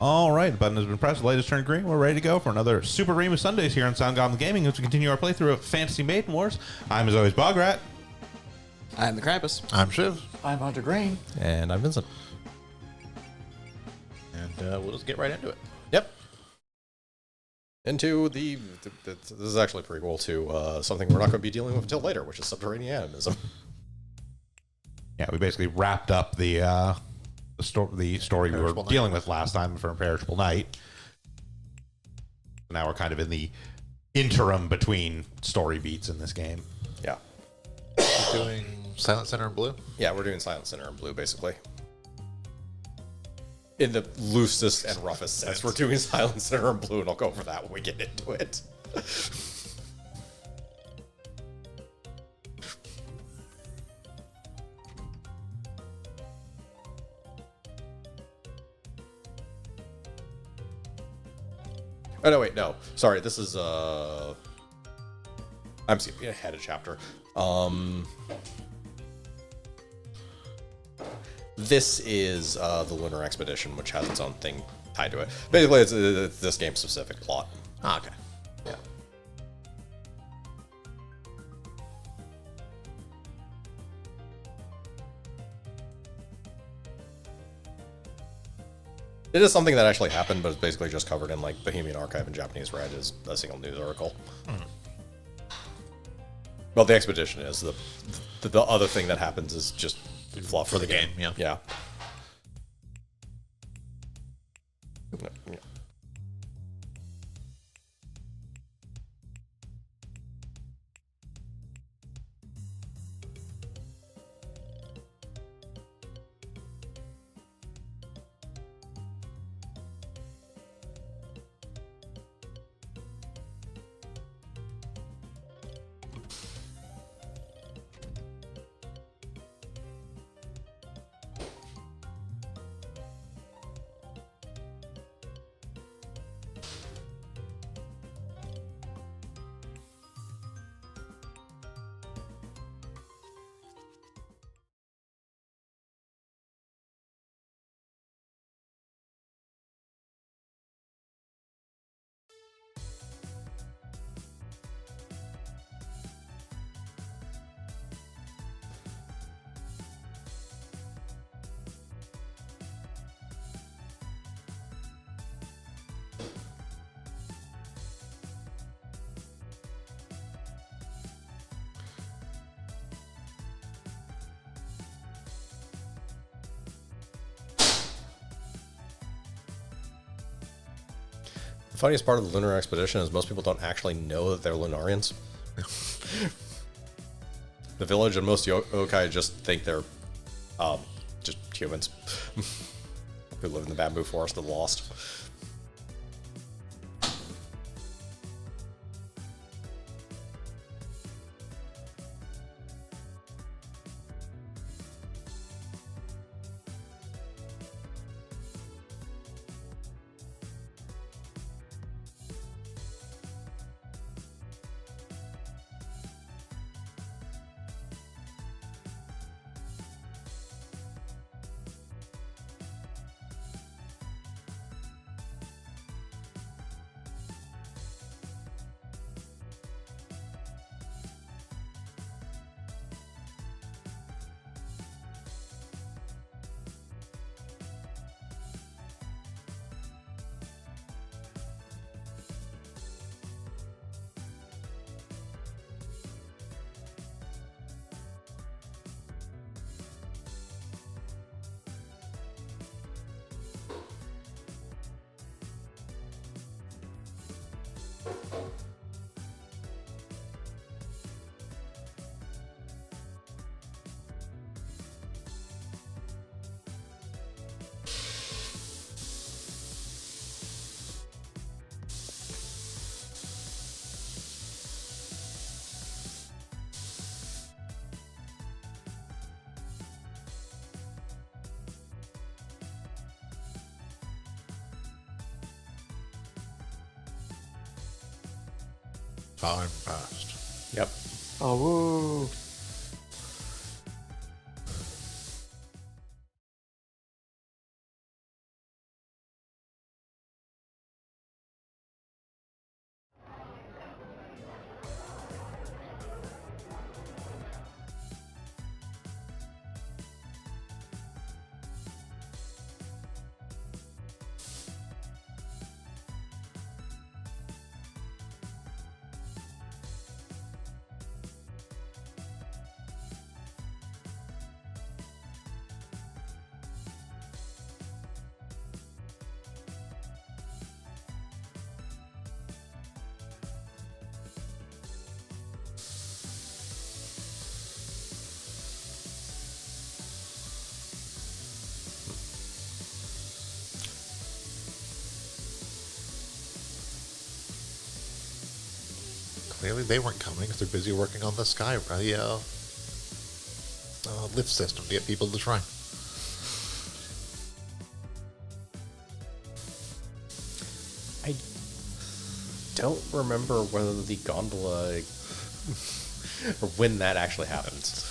All right, the button has been pressed. The light has turned green. We're ready to go for another Super Remus Sundays here on Sound Goblin Gaming as we continue our playthrough of Fantasy Maiden Wars. I'm, as always, Bograt. I'm the Krampus. I'm Shiv. I'm Hunter Green. And I'm Vincent. And we'll just get right into it. Yep. Into this is actually a prequel to something we're not going to be dealing with until later, which is subterranean animism. Yeah, we basically wrapped up the story we were dealing with last time for Imperishable Night. Now we're kind of in the interim between story beats in this game. Yeah. Doing Silent Center in blue? Yeah, we're doing Silent Center in blue, basically. In the loosest and roughest sense, we're doing Silent Center in blue, and I'll go over that when we get into it. Oh, no, wait, no. Sorry, this is, I'm skipping ahead a chapter. This is the Lunar Expedition, which has its own thing tied to it. Basically, it's this game's specific plot. Ah, okay. Yeah. It is something that actually happened, but it's basically just covered in like Bohemian Archive and Japanese Red as a single news article. Well, the expedition is the other thing that happens is just fluff For the game, yeah. Yeah. The funniest part of the Lunar Expedition is most people don't actually know that they're Lunarians. The village and most yokai just think they're just humans who live in the bamboo forest of the lost. Time passed. Yep. Oh, woo. Clearly they weren't coming because they're busy working on the lift system to get people to try. I don't remember whether the gondola or when that actually happens.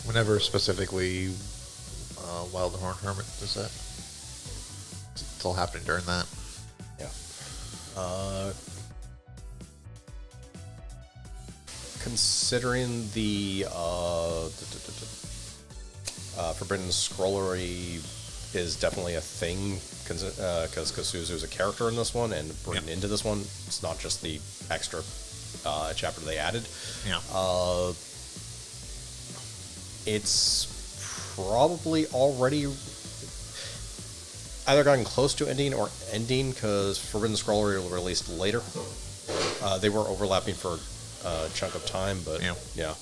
Whenever specifically Wild Horn Hermit does that. It's all happening during that. Yeah. Considering the Forbidden Scrollery is definitely a thing, because Kasuzu's a character in this one, and bringing into this one, it's not just the extra chapter they added. Yeah. It's probably already either gotten close to ending or ending, because Forbidden Scrollery was released later. They were overlapping for a chunk of time, but yeah.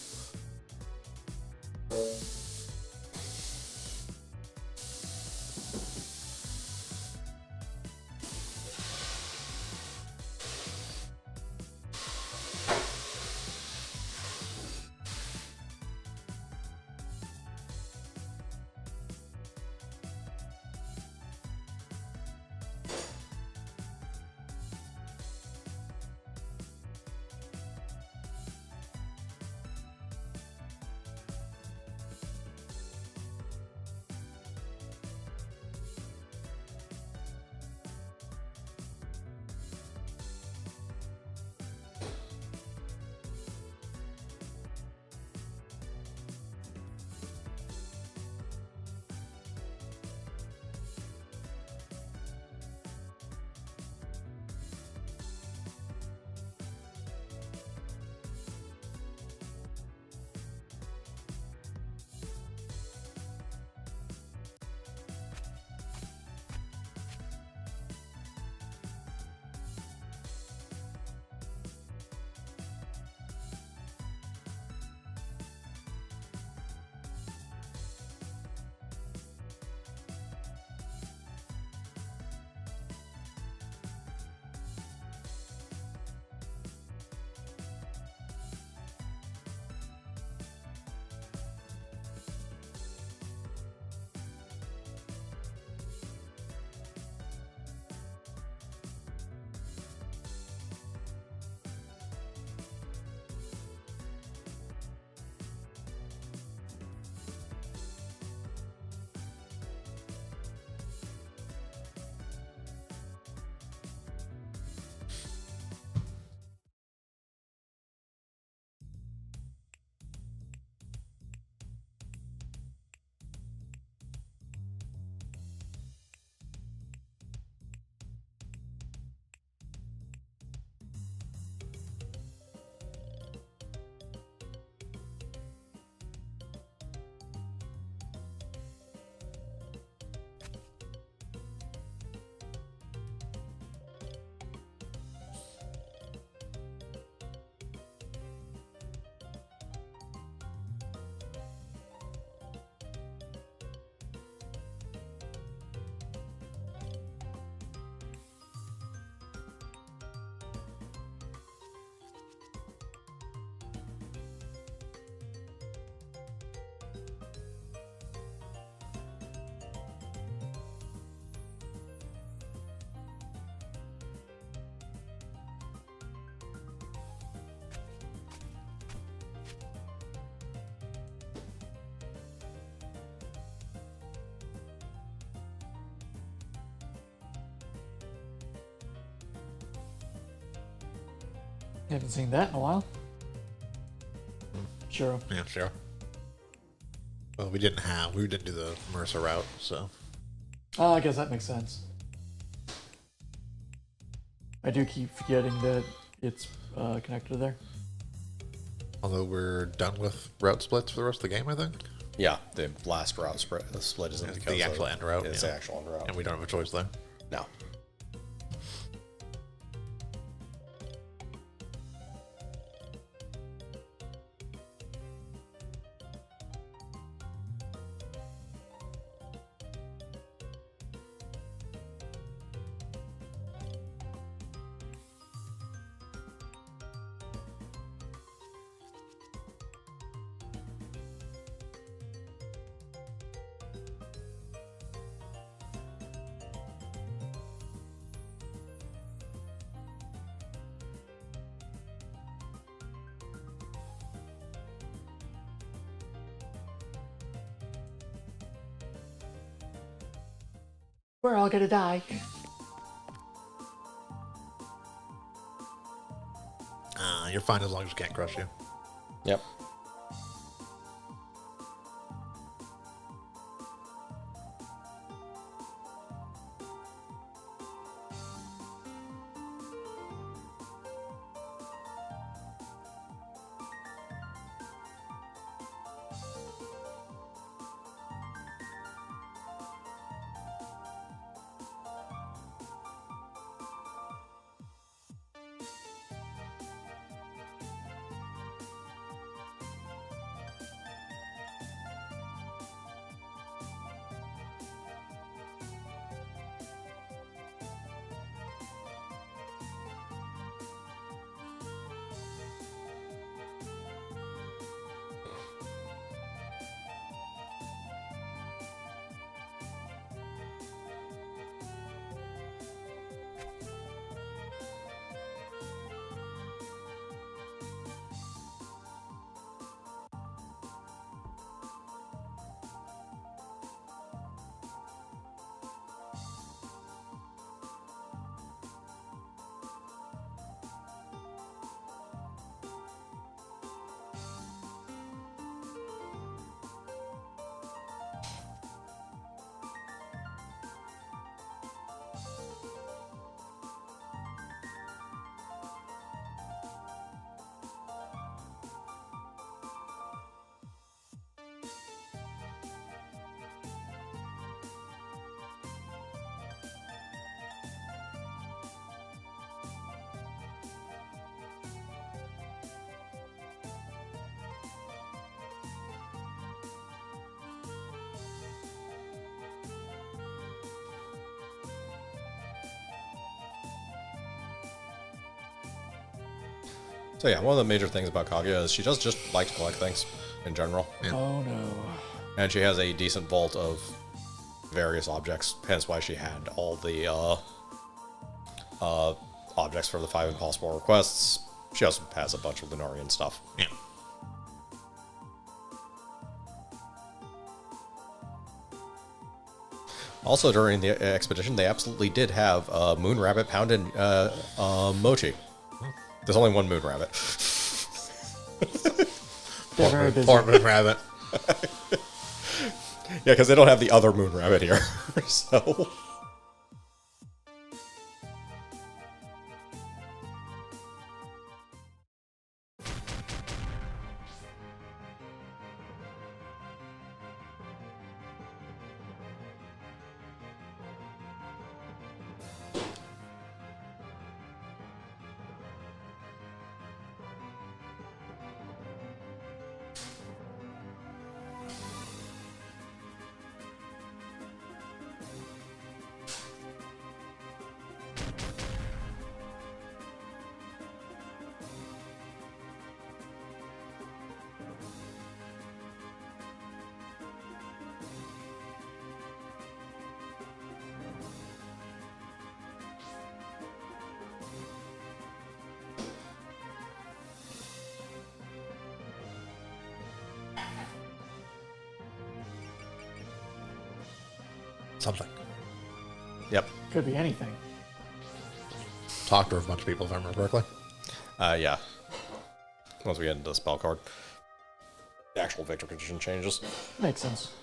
Haven't seen that in a while. Sure. Yeah, sure. Well, we didn't do the Mercer route, so. Oh, I guess that makes sense. I do keep forgetting that it's connected there. Although we're done with route splits for the rest of the game, I think. Yeah, the last route split isn't because the actual end route. It's the actual end route. And we don't have a choice there. No. We're all gonna die. You're fine as long as you can't crush you. Yep. So yeah, one of the major things about Kaguya is she does just like to collect things in general. Oh no. And she has a decent vault of various objects, hence why she had all the objects for the 5 impossible requests. She also has a bunch of Lunarian stuff. Yeah. Also, during the expedition, they absolutely did have Moon Rabbit pounded mochi. There's only one Moon Rabbit. They're very busy. Poor Moon Rabbit. Yeah, because they don't have the other Moon Rabbit here. So... Something. Yep. Could be anything. Talk to a bunch of people, if I remember correctly. Yeah. Once we get into the spell card, the actual victor condition changes. Makes sense.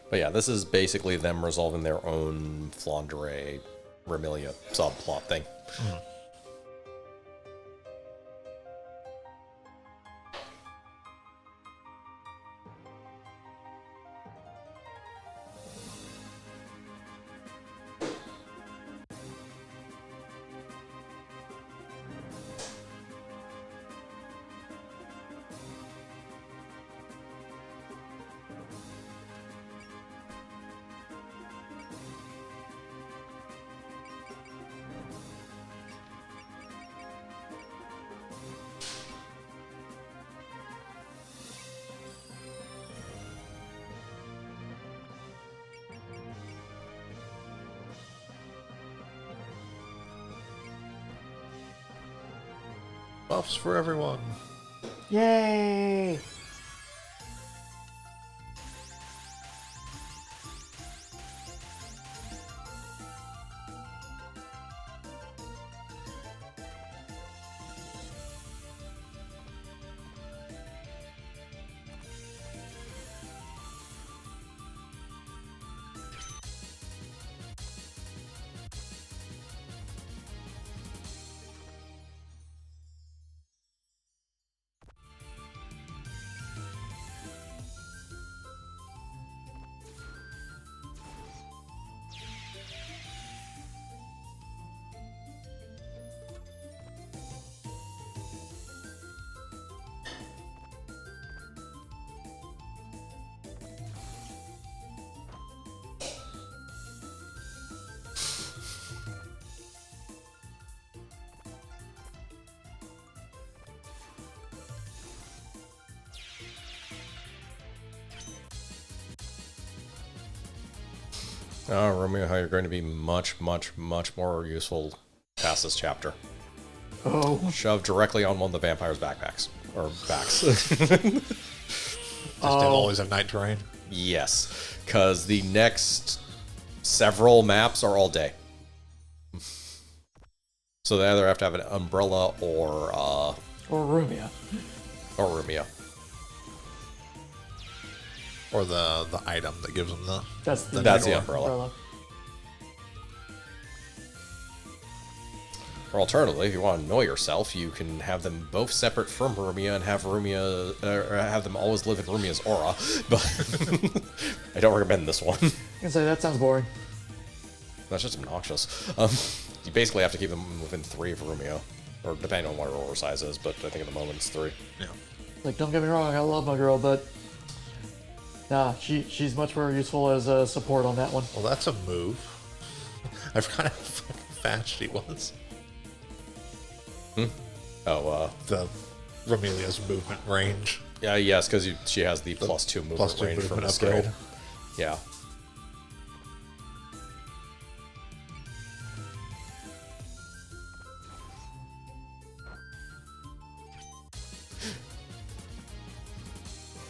But yeah, this is basically them resolving their own Flandre Remilia subplot thing. Mm-hmm. Buffs for everyone. Yay! Oh, Romeo, how you're going to be much, much, much more useful past this chapter. Oh. Shoved directly on one of the vampires' backpacks. Or backs. Just always have night terrain. Yes, because the next several maps are all day. So they either have to have an umbrella or Rumia. Rumia. Or the item that gives them the... That's the umbrella. Or alternatively, if you want to annoy yourself, you can have them both separate from Rumia and have Rumia, or have them always live in Rumia's aura. But I don't recommend this one. I can say that sounds boring. That's just obnoxious. You basically have to keep them within 3 of Rumia, or depending on what her aura size is. But I think at the moment it's 3. Yeah. Like, don't get me wrong, I love my girl, but nah, she's much more useful as a support on that one. Well, that's a move. I forgot how fucking fast she was. Oh, The Romelia's movement range. yeah, yes, because she has the +2 movement +2 range from movement the skill. upgrade. Yeah.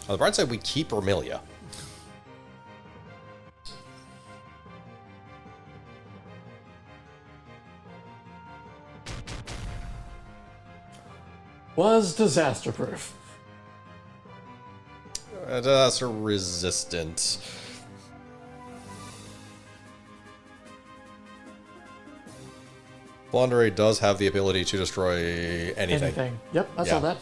On the bright side, we keep Romelia. Was disaster proof. That's a resistant. Blondere does have the ability to destroy anything. Yep, I saw that.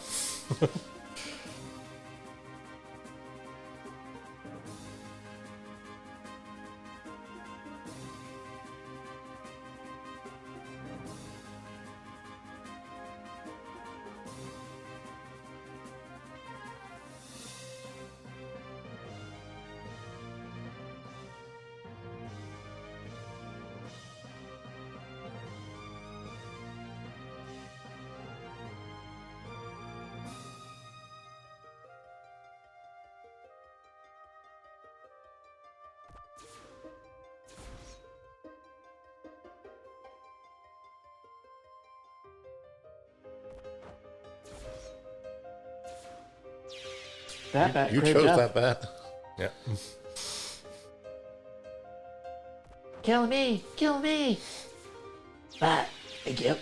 That bat, You great chose job. that bet. Yeah. Kill me! Kill me! Bat, thank you.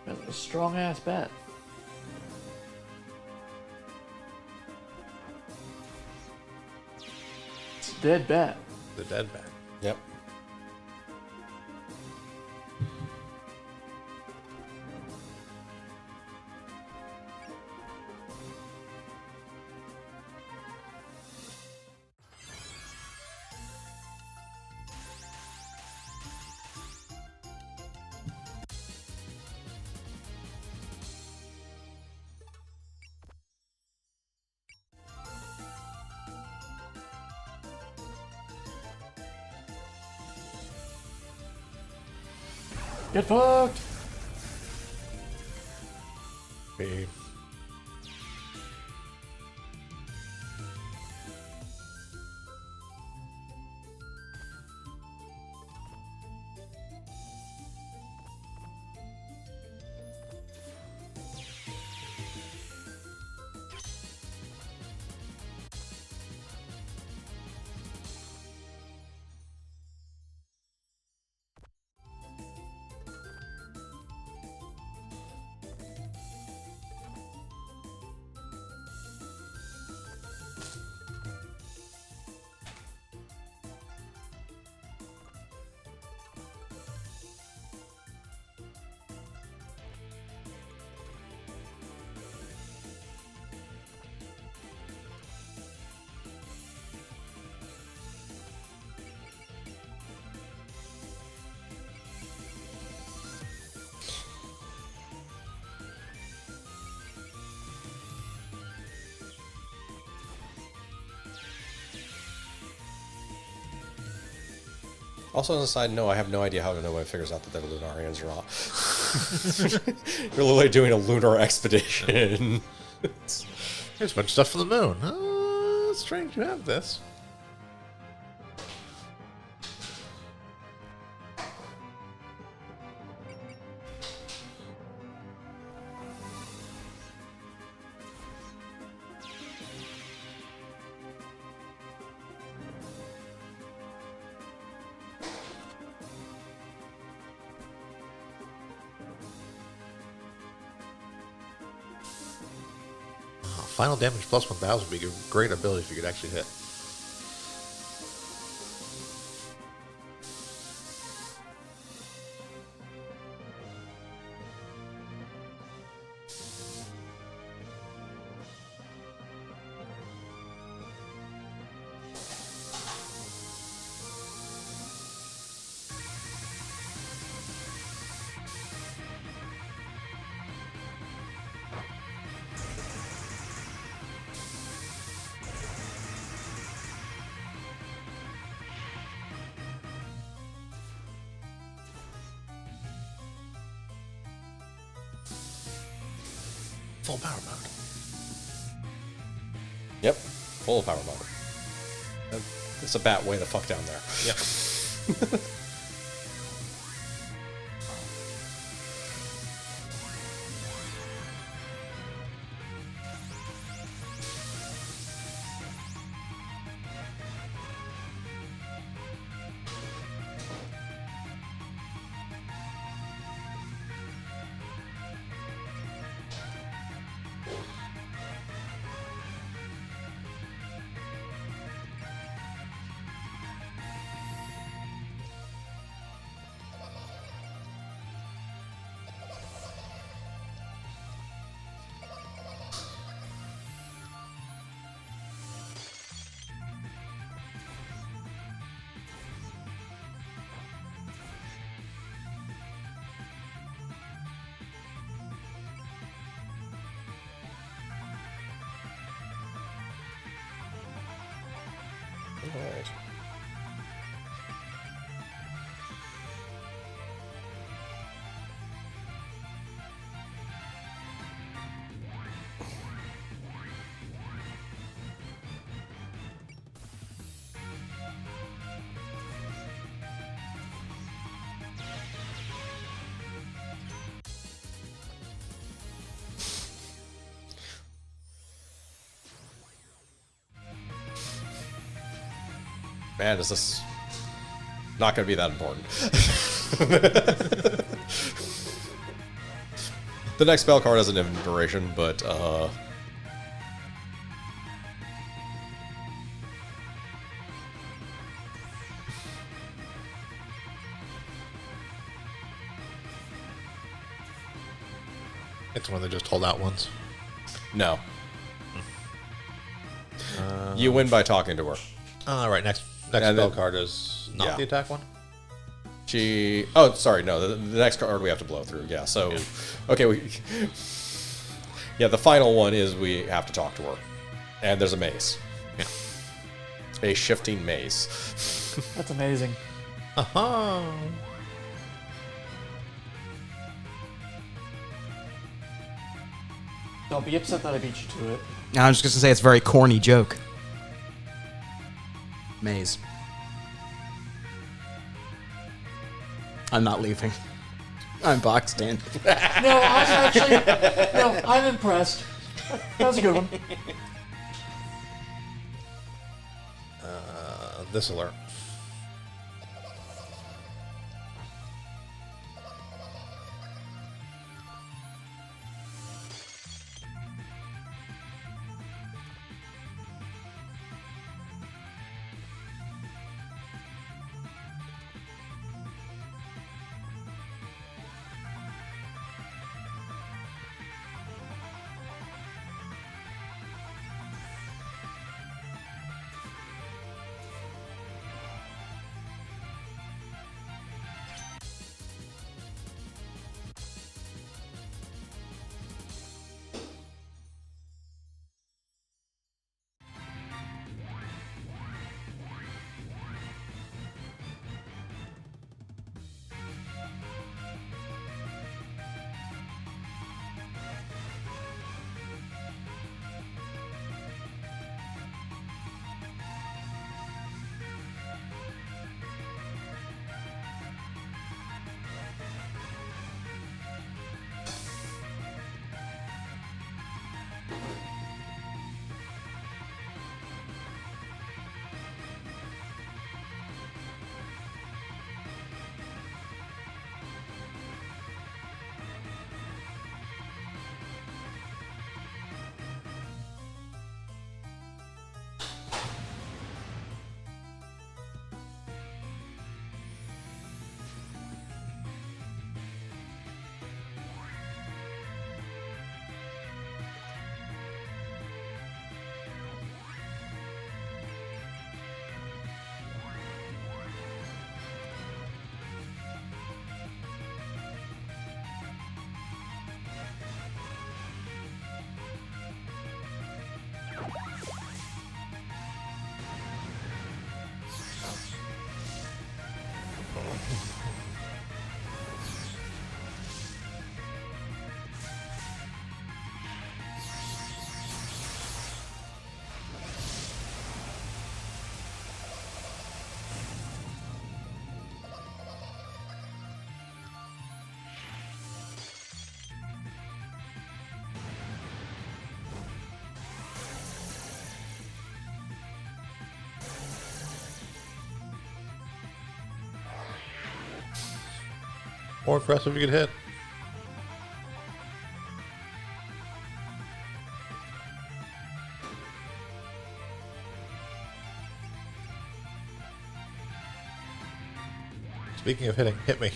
That's a strong ass bet. It's a dead bet. The dead bat. Yep. Get fucked! Okay. Also, as a side note, I have no idea how nobody figures out that they're Lunarians or not. You're literally doing a lunar expedition. Here's a bunch of stuff from the moon. Oh, it's strange you have this. Final damage plus 1,000 would be a great ability if you could actually hit. Full power mode. Yep, full power mode. It's a bat way the fuck down there. Yep. Alright. Man, is this not going to be that important? The next spell card has an infinite duration, but It's one of the just hold out ones. no. You win by talking to her. All right, next And spell then- card is not yeah. the attack one. Oh, sorry, no. The next card we have to blow through. Yeah. So, okay. Yeah, the final one is we have to talk to her, and there's a maze. Yeah. A shifting maze. That's amazing. Uh-huh. Don't be upset that I beat you to it. I was just gonna say it's a very corny joke. Maze. I'm not leaving. I'm boxed in. No, I'm actually. No, I'm impressed. That was a good one. This alert. More impressive if you get hit. Speaking of hitting, hit me.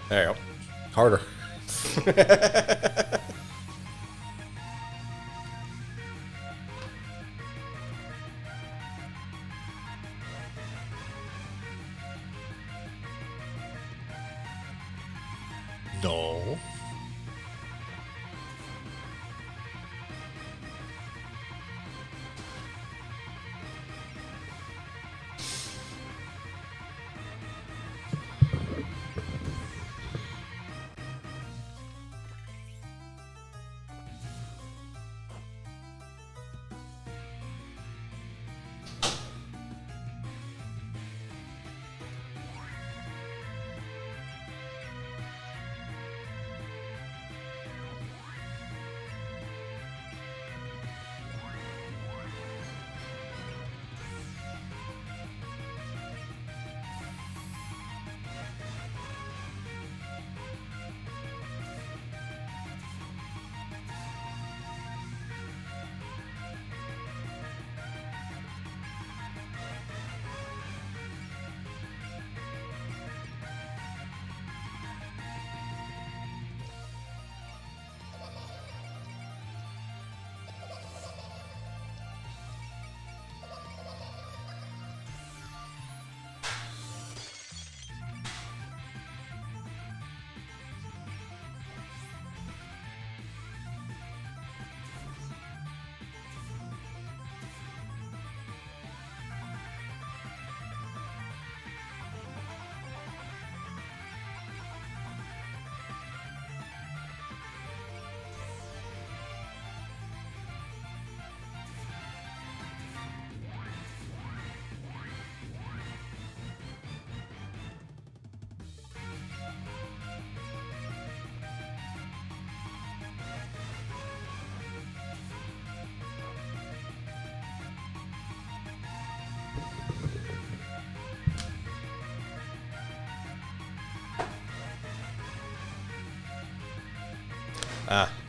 There you go. Harder. No.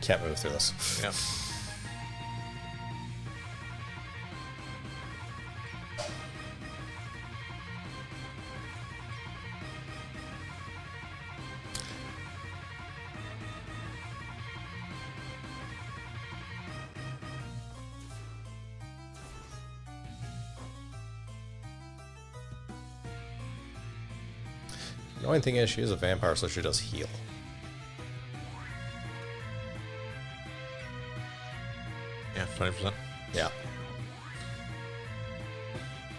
Can't move through this. Yeah. The only thing is, she is a vampire, so she does heal. Yeah, 20%. Yeah.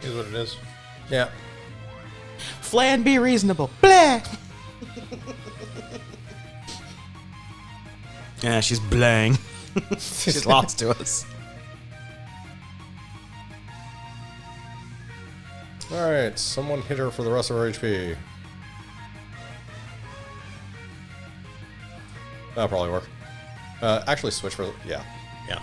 Is what it is. Yeah. Flan, be reasonable. Blah! Yeah, she's blang. She's lost to us. Alright, someone hit her for the rest of her HP. That'll probably work. Actually, switch for... Yeah. Yeah.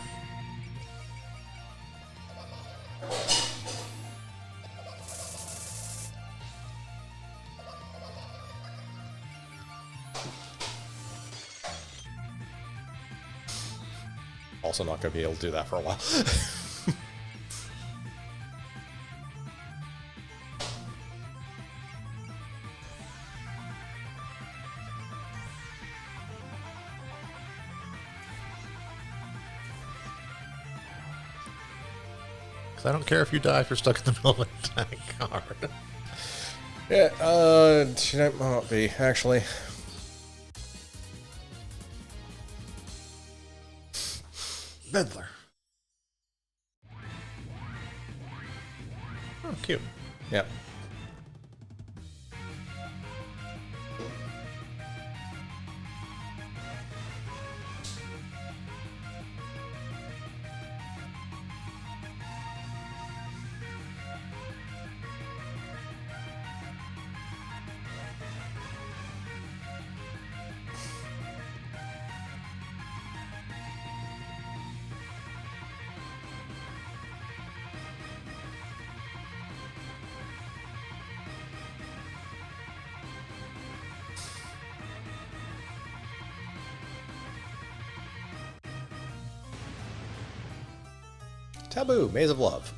Also not going to be able to do that for a while. Because I don't care if you die if you're stuck in the middle of an attack card. Yeah, she might not be, actually. Meddler. Oh, cute. Yep. Taboo, Maze of Love.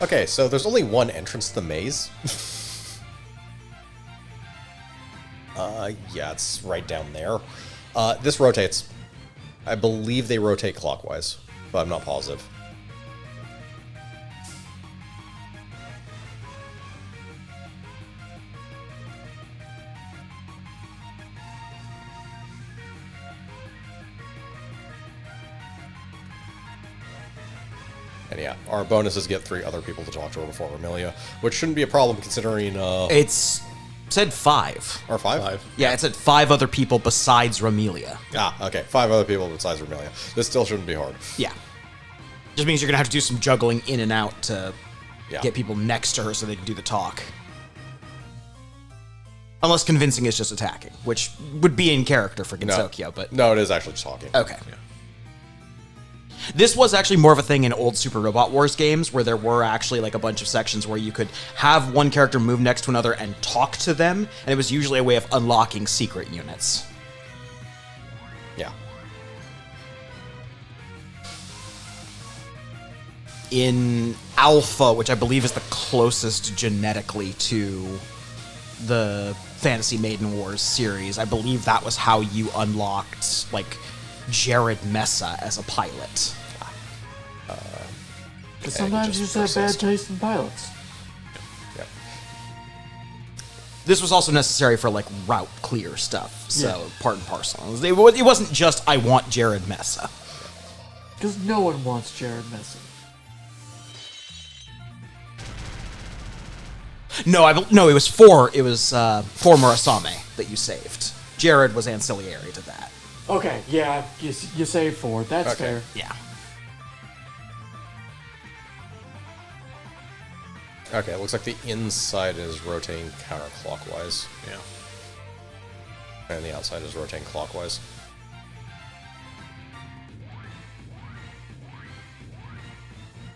Okay, so there's only one entrance to the maze. Yeah, it's right down there. This rotates. I believe they rotate clockwise, but I'm not positive. And yeah, our bonus is get 3 other people to talk to her before Romelia, which shouldn't be a problem considering, It's said 5. or 5? 5. Yeah, it said 5 other people besides Romelia. Ah, okay, 5 other people besides Romelia. This still shouldn't be hard. Yeah. Just means you're gonna have to do some juggling in and out to Yeah. get people next to her so they can do the talk. Unless convincing is just attacking, which would be in character for Gensokyo, but... No, it is actually just talking. Okay. This was actually more of a thing in old Super Robot Wars games, where there were actually like a bunch of sections where you could have one character move next to another and talk to them, and it was usually a way of unlocking secret units. Yeah. in Alpha, which I believe is the closest genetically to the Fantasy Maiden Wars series, I believe that was how you unlocked, like, Jared Mesa as a pilot. Because sometimes you just have bad taste in pilots. Yep. This was also necessary for, like, route clear stuff, so Yeah. part and parcel. It wasn't just, I want Jared Mesa. Because no one wants Jared Mesa. No, it was for Murasame that you saved. Jared was ancillary to that. Okay, yeah, you say 4. That's Okay. fair. Yeah. Okay, it looks like the inside is rotating counterclockwise. Yeah. And the outside is rotating clockwise.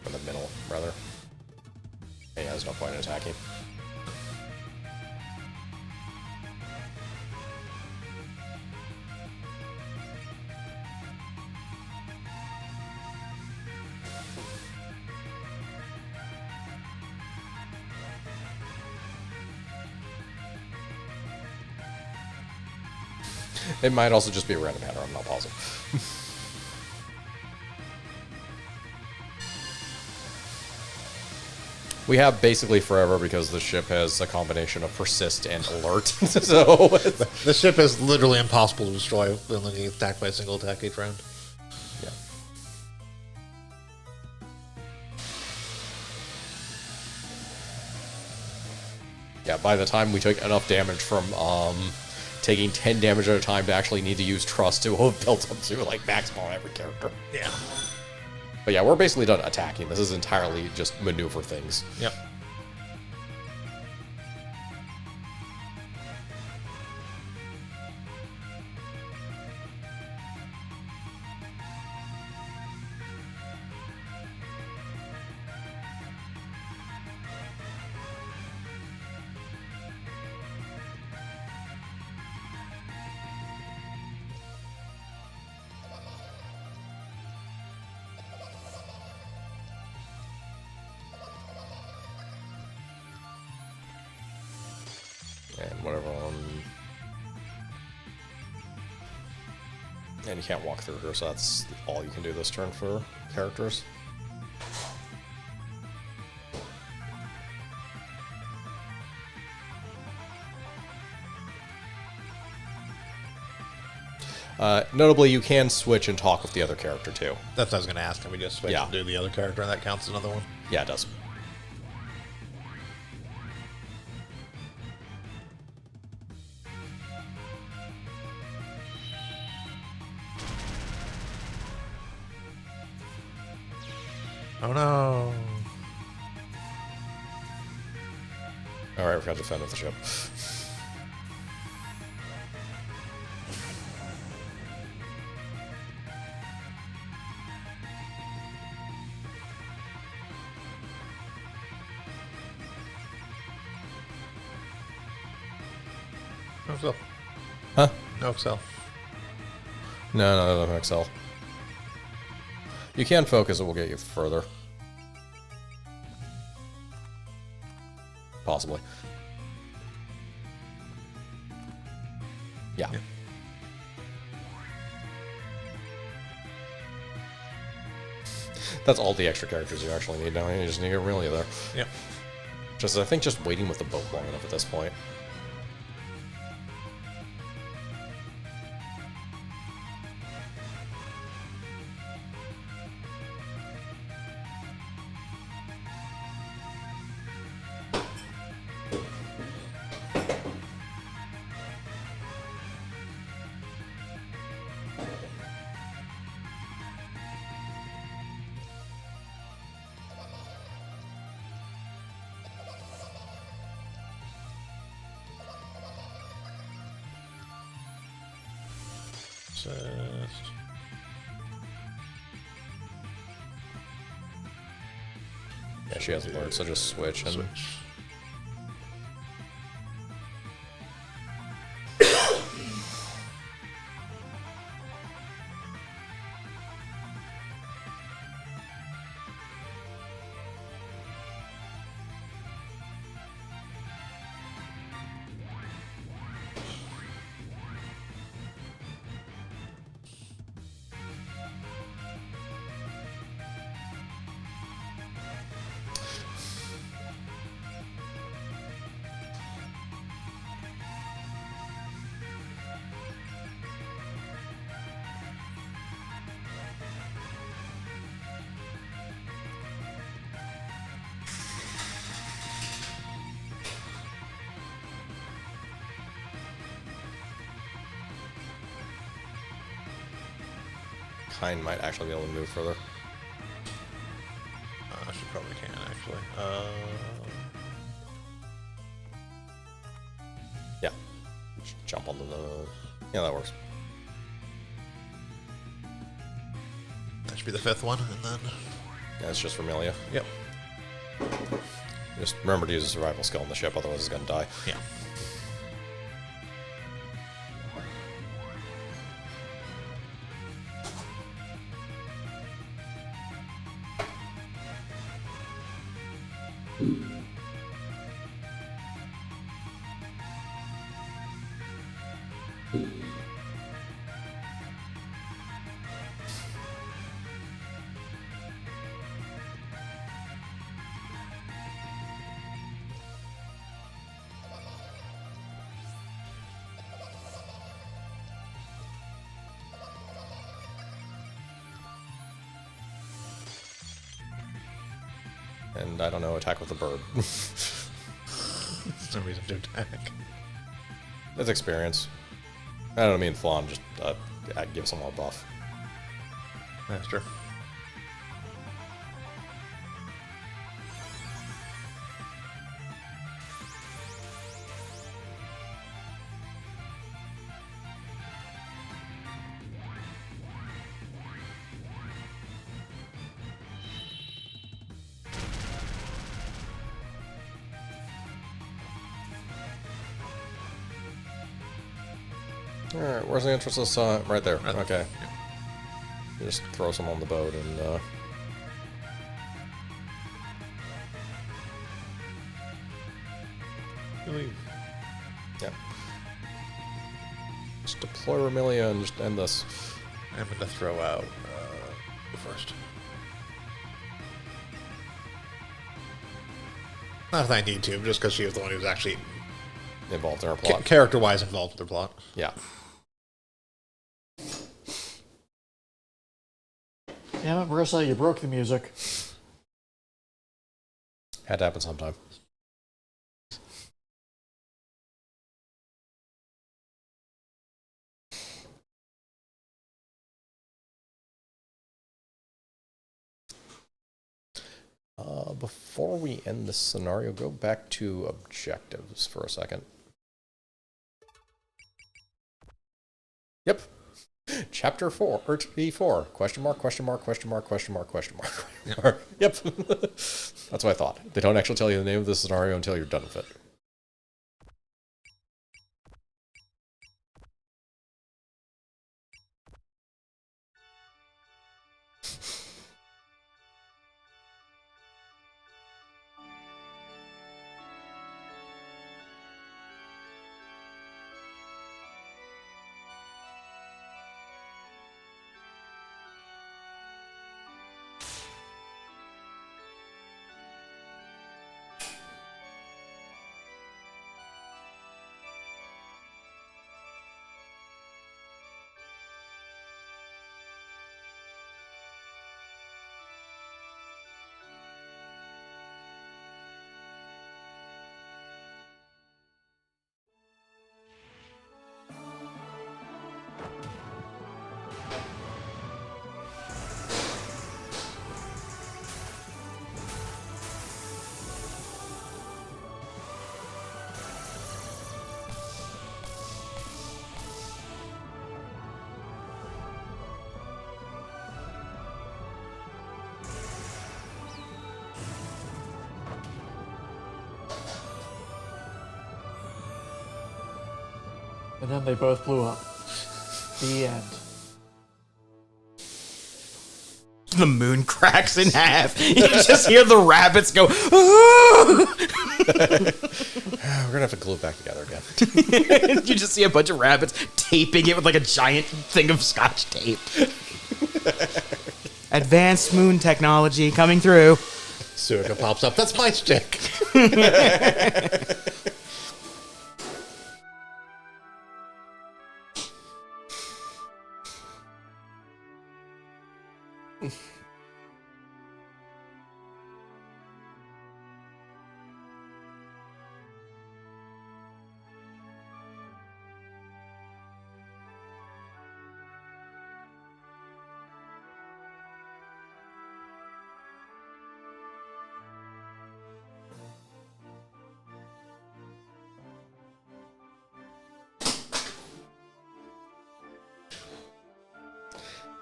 Or the middle, rather. Yeah, there's no point in attacking. It might also just be a random header, I'm not positive. We have basically forever because the ship has a combination of persist and alert. So The ship is literally impossible to destroy when getting attacked by a single attack each round. yeah. Yeah, by the time we took enough damage from taking 10 damage at a time to actually need to use trust to have built up to like maximum on every character. Yeah. But yeah, we're basically done attacking. This is entirely just maneuver things. Yep. And whatever and you can't walk through her, so that's all you can do this turn for characters. Notably, you can switch and talk with the other character too. That's what I was going to ask. Can we just switch Yeah. and do the other character, and that counts as another one? Yeah, it does. Oh no. Alright, we got to defend with the ship. No Excel. Huh? No Excel. No, Excel. You can focus, it will get you further. Possibly. Yeah. That's all the extra characters you actually need now. You just need Aurelia there. Yep. I think just waiting with the boat long enough at this point. Yeah, she hasn't learned, so just switch and Switch. behind might actually be able to move further. She probably can, actually. Yeah. Just jump onto the... Yeah, that works. That should be the 5th one, and then... Yeah, it's just Vermilia. Yep. Just remember to use a survival skill on the ship, otherwise it's gonna die. Yeah. And I don't know, attack with the bird. There's no reason to attack. That's experience. I don't mean flawn, just give someone a buff. That's true. Alright, where's the entrance to the sun? Right there. Okay. Just throw some on the boat and, Really? yeah. Just deploy Vermilia and just end this. I'm going to throw out the first. Not that I need to, just because she was the one who was actually Involved in our plot. character-wise involved with the plot. Yeah. Damn it, Marissa, you broke the music. Had to happen sometime. Before we end this scenario, go back to objectives for a second. Yep. Chapter 4, or E4, question mark, question mark, question mark, question mark, question mark, question mark. Yep. That's what I thought. They don't actually tell you the name of the scenario until you're done with it. And then they both blew up. The end. The moon cracks in half. You just hear the rabbits go, "Ooh!" We're gonna have to glue it back together again. You just see a bunch of rabbits taping it with like a giant thing of scotch tape. Advanced moon technology coming through. Suika pops up. That's my stick.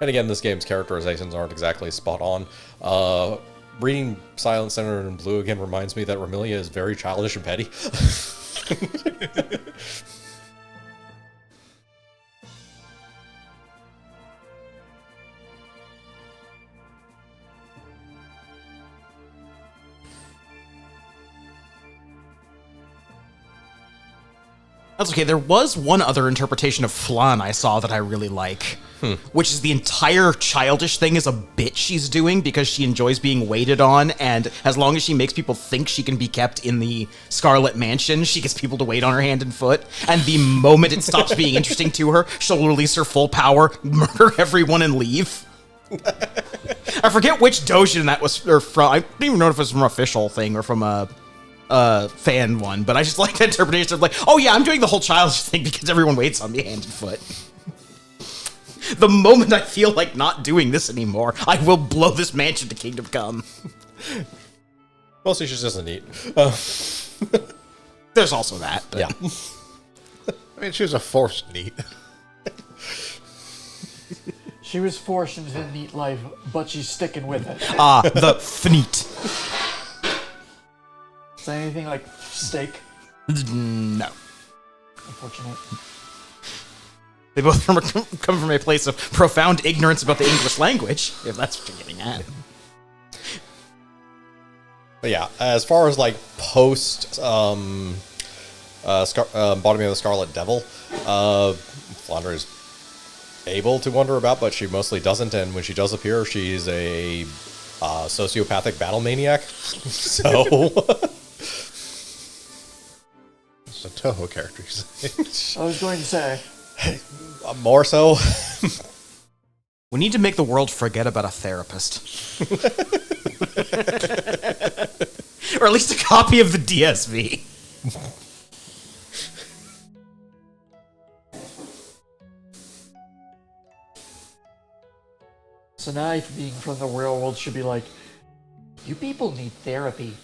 And again, this game's characterizations aren't exactly spot on. Reading Silent Senator in Blue again reminds me that Romelia is very childish and petty. That's okay. There was one other interpretation of flan I saw that I really like, which is the entire childish thing is a bit she's doing because she enjoys being waited on, and as long as she makes people think she can be kept in the Scarlet Mansion, she gets people to wait on her hand and foot, and the moment it stops being interesting to her, she'll release her full power, murder everyone, and leave. I forget which Dojin that was from. I don't even know if it was from an official thing or from a fan one, but I just like the interpretation of like, oh yeah, I'm doing the whole childish thing because everyone waits on me hand and foot. The moment I feel like not doing this anymore, I will blow this mansion to Kingdom Come. Mostly she's just a neat. There's also that. But. Yeah. I mean, she was a forced neat. She was forced into the neat life, but she's sticking with it. The fneet. Is that anything like steak? No. Unfortunate. They both come from a place of profound ignorance about the English language, if that's what you're getting at. But yeah, as far as like post Bottoming of the Scarlet Devil, Flandre is able to wander about, but she mostly doesn't, and when she does appear, she's a sociopathic battle maniac. So... It's a Toho character. I was going to say. More so. We need to make the world forget about a therapist. Or at least a copy of the DSV. So now, if being from the real world should be like, you people need therapy.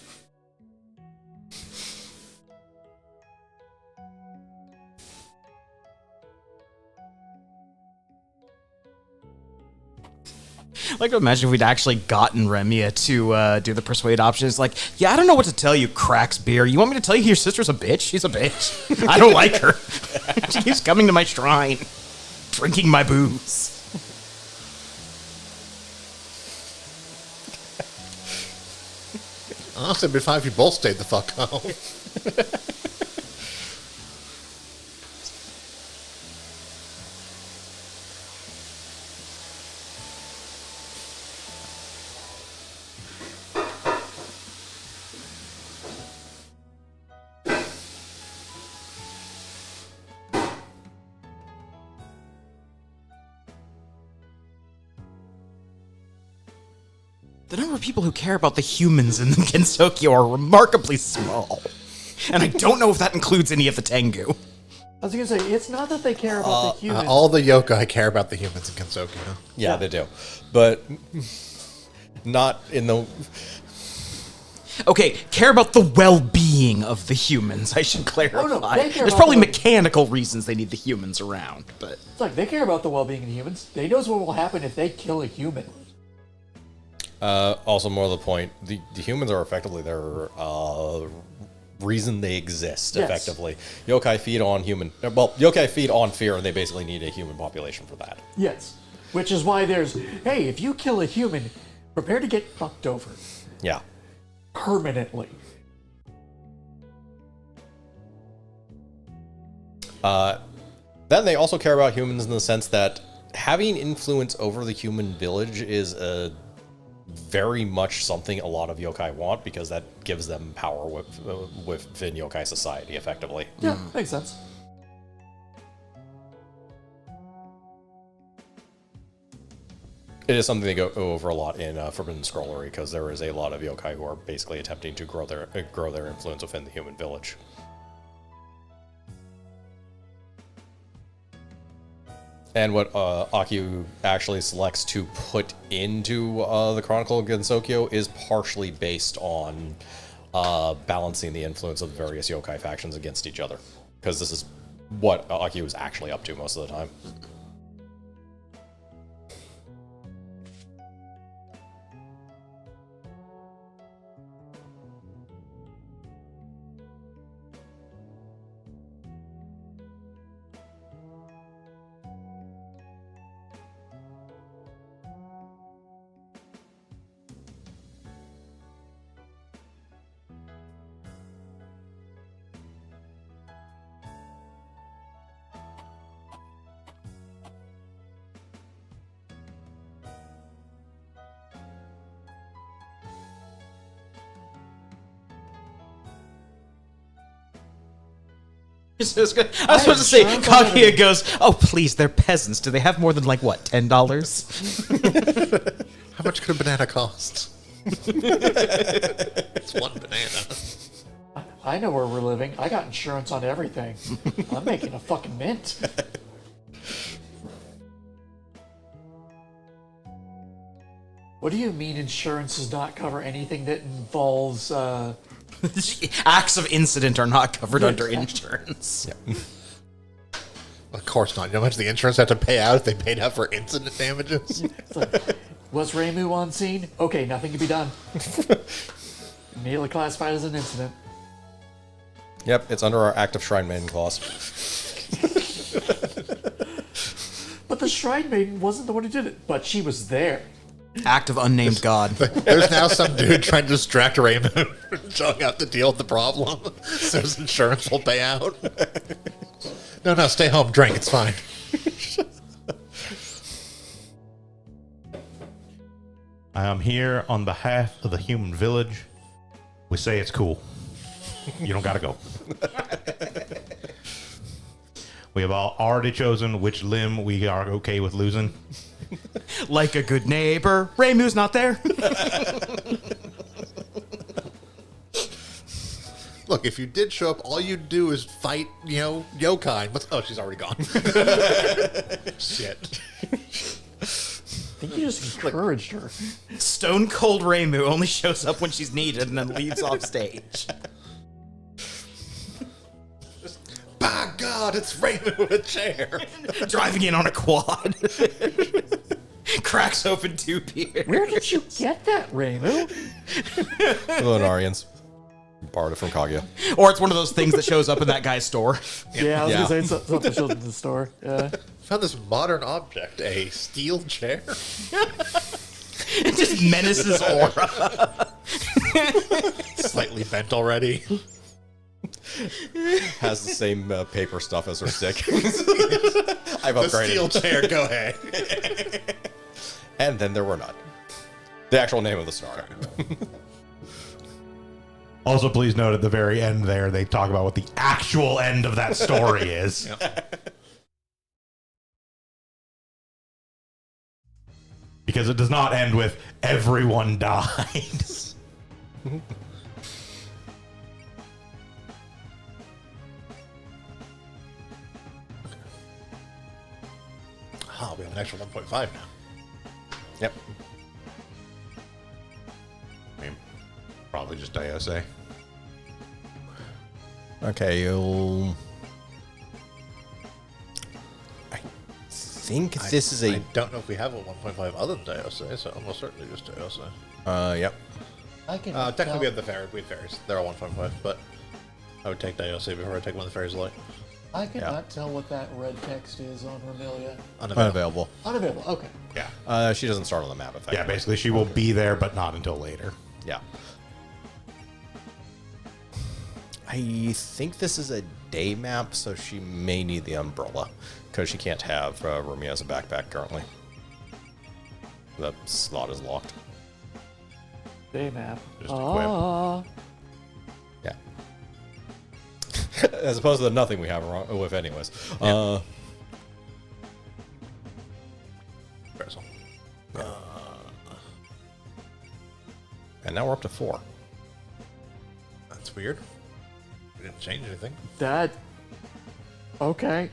I'd like to imagine if we'd actually gotten Remia to do the persuade option. It's like, yeah, I don't know what to tell you, Cracks Beer. You want me to tell you your sister's a bitch? She's a bitch. I don't like her. She keeps coming to my shrine, drinking my booze. Honestly, it'd be fine if you both stayed the fuck home. The number of people who care about the humans in Gensokyo are remarkably small. And I don't know if that includes any of the Tengu. I was going to say, it's not that they care about the humans. All the yokai care about the humans in Kensokyo. Yeah, they do. But not in the... Okay, care about the well-being of the humans, I should clarify. Oh, no, they care There's about probably the- mechanical reasons they need the humans around, but... It's like, they care about the well-being of the humans. They knows what will happen if they kill a human. Also, more to the point, the humans are effectively their reason they exist, Yes. effectively. Yokai feed on yokai feed on fear, and they basically need a human population for that. Yes. Which is why there's, hey, if you kill a human, prepare to get fucked over. Yeah. Permanently. Then they also care about humans in the sense that having influence over the human village is very much something a lot of yokai want, because that gives them power within yokai society, effectively. Yeah, makes sense. It is something they go over a lot in Forbidden Scrollery, because there is a lot of yokai who are basically attempting to grow their influence within the human village. And what Akio actually selects to put into the Chronicle of Gensokyo is partially based on balancing the influence of the various yokai factions against each other, because this is what Akio is actually up to most of the time. I was supposed to say, Kaguya goes, "Oh, please, they're peasants. Do they have more than, like, what, $10? How much could a banana cost? It's one banana. I know where we're living. I got insurance on everything. I'm making a fucking mint. What do you mean insurance does not cover anything that involves, Acts of incident are not covered under insurance. Of course not. You know how much the insurance had to pay out if they paid out for incident damages? It's like, was Reimu on scene? Okay, nothing to be done. Immediately classified as an incident. Yep, it's under our active Shrine Maiden clause. But the Shrine Maiden wasn't the one who did it, but she was there. Act of unnamed god. There's now some dude trying to distract Raymond from showing up to deal with the problem. So his insurance will pay out. No, stay home, drink, it's fine. I am here on behalf of the human village. We say it's cool. You don't gotta go. We have all already chosen which limb we are okay with losing. Like a good neighbor, Reimu's not there. Look, if you did show up, all you'd do is fight, yokai. Oh, she's already gone. Shit. I think you just encouraged her. Stone Cold Reimu only shows up when she's needed and then leaves off stage. By God, it's Raymond with a chair. Driving in on a quad. Cracks open 2 beers. Where did you get that, Reimu? Lunarians. Borrowed it from Kaguya. Or it's one of those things that shows up in that guy's store. Yeah, I was Yeah. gonna say something shows in the store. Yeah. Found this modern object, a steel chair. It just menaces aura. Slightly bent already. Has the same paper stuff as her stick. I've The upgraded. steel chair, go ahead. And then there were none. The actual name of the star. Also, please note at the very end there, they talk about what the actual end of that story is. Because it does not end with everyone died. Oh, we have an extra 1.5 now. Yep. I mean, probably just Diose. Okay, you'll... I think this is I a... don't know if we have a 1.5 other than Diose, so almost certainly just Diose. Yep. I can Technically we have the fairies. We have fairies. They're all 1.5, but I would take Diose before I take one of the fairies light. I cannot tell what that red text is on Romelia. Unavailable. Unavailable. Okay. Yeah. She doesn't start on the map, effectively. Yeah, basically she will be there, but not until later. Yeah. I think this is a day map, so she may need the umbrella, because she can't have Rumi as a backpack currently. The slot is locked. Day map. Just equip. Yeah. As opposed to the nothing we have wrong with anyways. Parasol. And now we're up to 4. That's weird. We didn't change anything. That. Okay.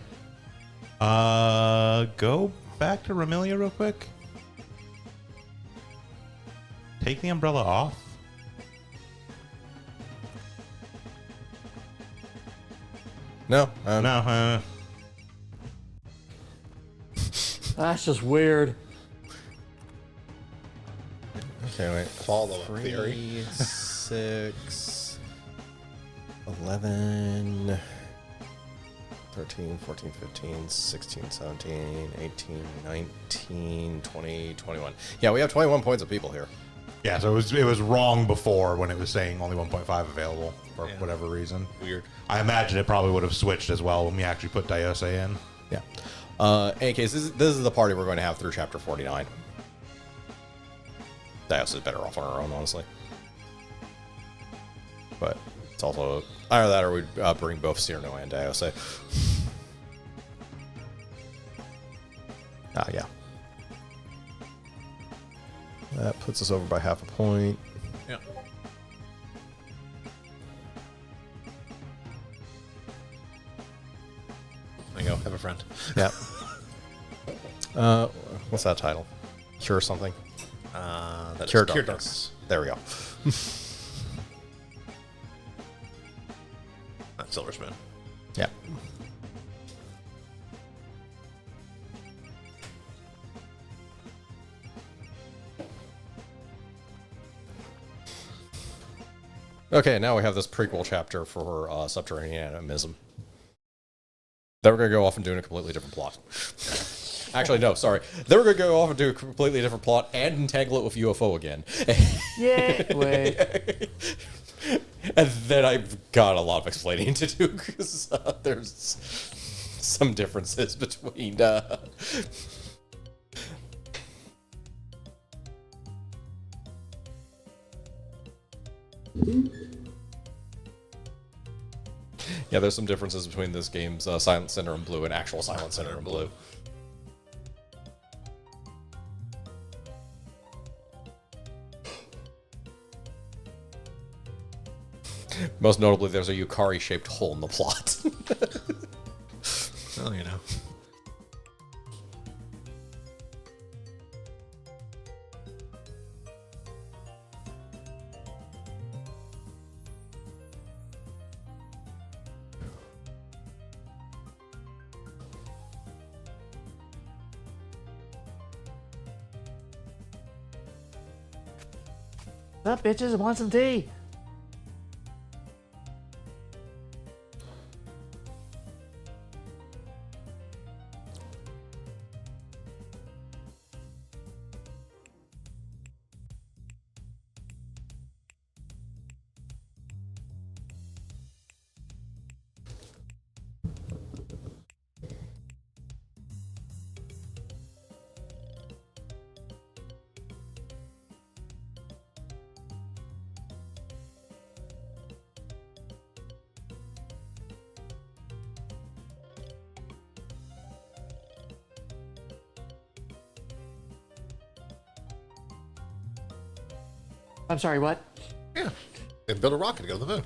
Go back to Romelia real quick. Take the umbrella off. No. No, That's just weird. Okay, wait. Follow up theory. 3, 6, 11, 13, 14, 15, 16, 17, 18, 19, 20, 21. Yeah, we have 21 points of people here. Yeah, so it was wrong before when it was saying only 1.5 available for whatever reason. Weird. I imagine it probably would have switched as well when we actually put Diose in. Yeah. In any case, this is the party we're going to have through Chapter 49. Dios is better off on her own, honestly. But It's also either that or we'd bring both Cyrano and Diose. Yeah. That puts us over by half a point. Yeah. There you go. Have a friend. Yeah. What's that title? Cure something? That Cure is Cure Darkness. There we go. Not Silver Spoon. Yeah. Okay, now we have this prequel chapter for Subterranean Animism. Then we're going to go off and do a completely different plot. Actually, no, sorry. Then we're going to go off and do a completely different plot and entangle it with UFO again. Yeah, wait. And then I've got a lot of explaining to do because there's some differences between... Yeah, there's some differences between this game's Silent Sinner in Blue and actual Silent Sinner in Blue. Most notably, there's a Yukari-shaped hole in the plot. Well, you know. What's up, bitches? Want some tea? I'm sorry, what? Yeah. And build a rocket to go to the moon.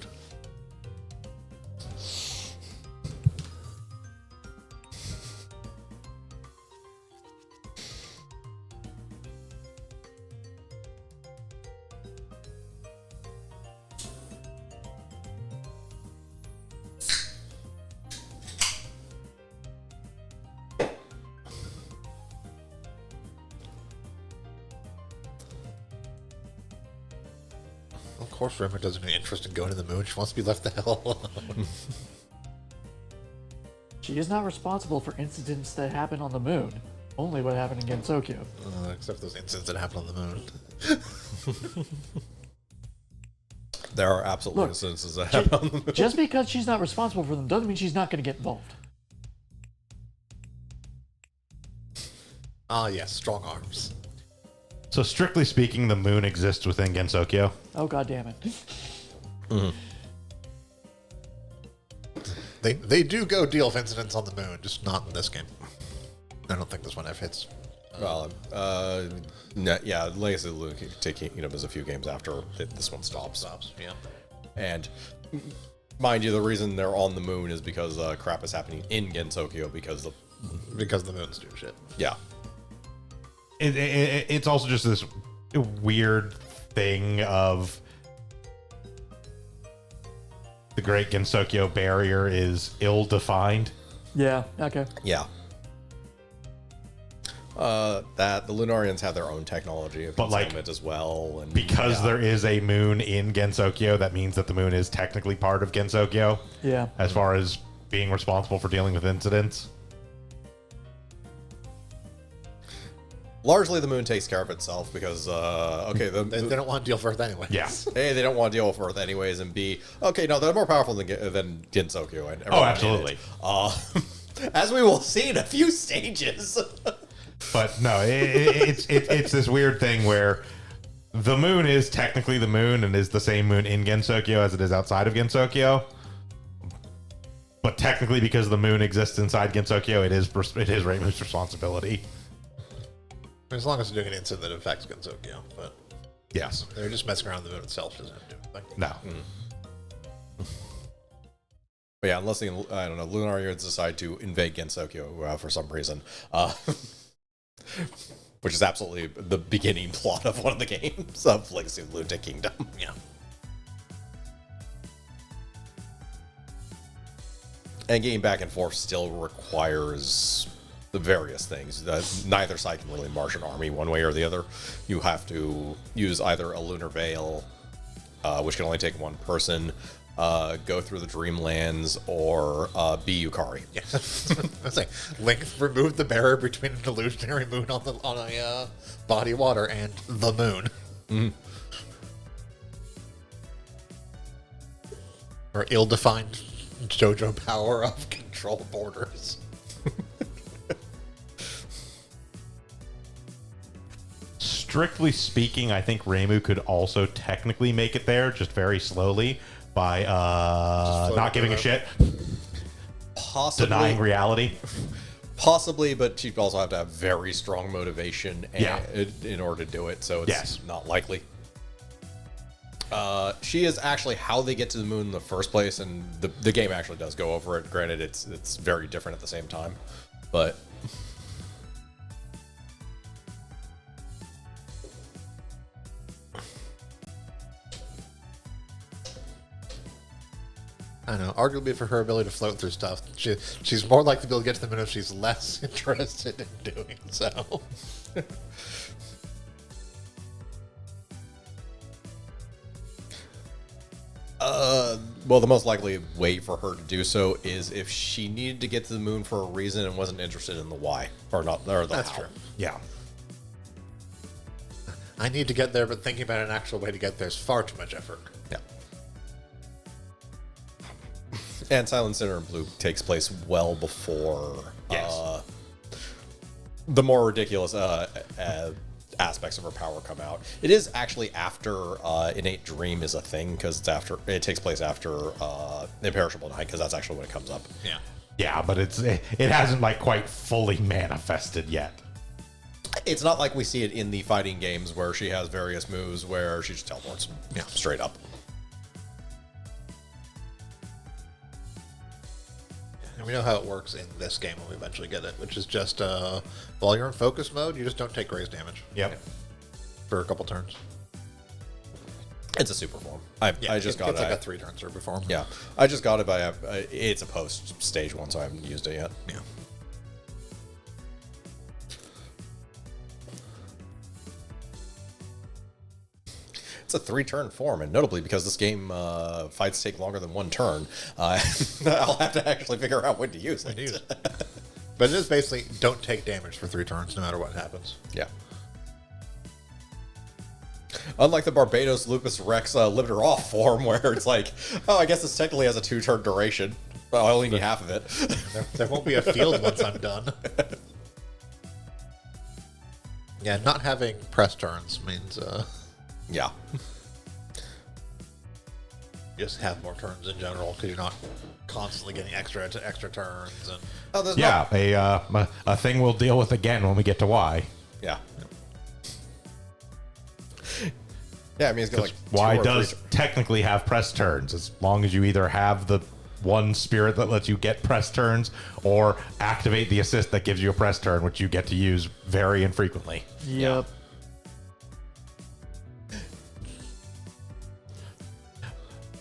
Of course, Rimmer doesn't have any interest in going to the moon. She wants to be left the hell alone. She is not responsible for incidents that happen on the moon. Only what happened in Gensokyo. Except those incidents that happen on the moon. There are absolutely Look, instances that happen on the moon. Just because she's not responsible for them doesn't mean she's not going to get involved. Ah, yes, strong arms. So strictly speaking, the moon exists within Gensokyo. Oh, god damn it. They do go deal with incidents on the moon, just not in this game. I don't think this one F hits. Well, yeah, Legacy of the Lunatic Kingdom is a few games after this one stops. Yeah. And mind you, the reason they're on the moon is because crap is happening in Gensokyo because Because the moon's doing shit. yeah. It's also just this weird thing of the Great Gensokyo Barrier is ill-defined. Yeah, okay. Yeah. That the Lunarians have their own technology of But, like, concealment as well, and Because yeah. there is a moon in Gensokyo, that means that the moon is technically part of Gensokyo Yeah. as far as being responsible for dealing with incidents. Largely, the moon takes care of itself because okay, They don't want to deal with Earth anyway. Yeah. A, they don't want to deal with Earth anyways, and B, okay, no, they're more powerful than Gensokyo. And Oh, everyone absolutely. in it. As we will see in a few stages. But no, it's this weird thing where the moon is technically the moon and is the same moon in Gensokyo as it is outside of Gensokyo. But technically, because the moon exists inside Gensokyo, it is Reimu's responsibility. As long as they're doing an incident that affects Gensokyo, but Yes. they're just messing around. The moon itself doesn't do anything. No. But yeah, unless the, I don't know, Lunarians decide to invade Gensokyo for some reason, which is absolutely the beginning plot of one of the games of Legacy of the Lunatic Kingdom. Yeah. And getting back and forth still requires the various things. Neither side can really march an army one way or the other. You have to use either a Lunar Veil, which can only take one person, go through the Dreamlands, or be Yukari. Yeah. I was like, Link removed the barrier between an illusionary moon on a body of water and the moon. Mm-hmm. Or ill-defined JoJo power of control borders. Strictly speaking, I think Reimu could also technically make it there, just very slowly, by not giving a shit, Possibly. denying reality. Possibly, but she'd also have to have very strong motivation in order to do it, so it's not likely. She is actually how they get to the moon in the first place, and the game actually does go over it. Granted, it's very different at the same time, but I don't know. Arguably, for her ability to float through stuff, she's more likely to be able to get to the moon if she's less interested in doing so. well, the most likely way for her to do so is if she needed to get to the moon for a reason and wasn't interested in the why, or not, or the That's how. true. Yeah. I need to get there, but thinking about an actual way to get there is far too much effort. Yeah. And Silent Sinner and Blue takes place well before the more ridiculous aspects of her power come out. It is actually after Innate Dream is a thing, because it takes place after Imperishable Night, because that's actually when it comes up. Yeah. Yeah, but it hasn't like quite fully manifested yet. It's not like we see it in the fighting games where she has various moves where she just teleports straight up. And we know how it works in this game when we eventually get it, which is just while you're in focus mode, you just don't take graze damage. Yep. For a couple turns. It's a super form. I just got it. It's like a 3-turn super form. Yeah, I just got it, but it's a post stage one, so I haven't used it yet. Yeah. It's a 3-turn form, and notably because this game fights take longer than 1 turn, I'll have to actually figure out when to use it. But it is basically don't take damage for 3 turns, no matter what happens. Yeah. Unlike the Barbados Lupus Rex limiter off form, where it's like, oh, I guess this technically has a 2-turn duration. Well, I only need half of it. There won't be a field once I'm done. Yeah, not having press turns means Yeah. just have more turns in general, because you're not constantly getting extra turns. And Oh, there's A thing we'll deal with again when we get to Y. Yeah. Yeah, I mean, it's got like Y 2 or does 3 technically have press turns, as long as you either have the one spirit that lets you get press turns, or activate the assist that gives you a press turn, which you get to use very infrequently. Yep.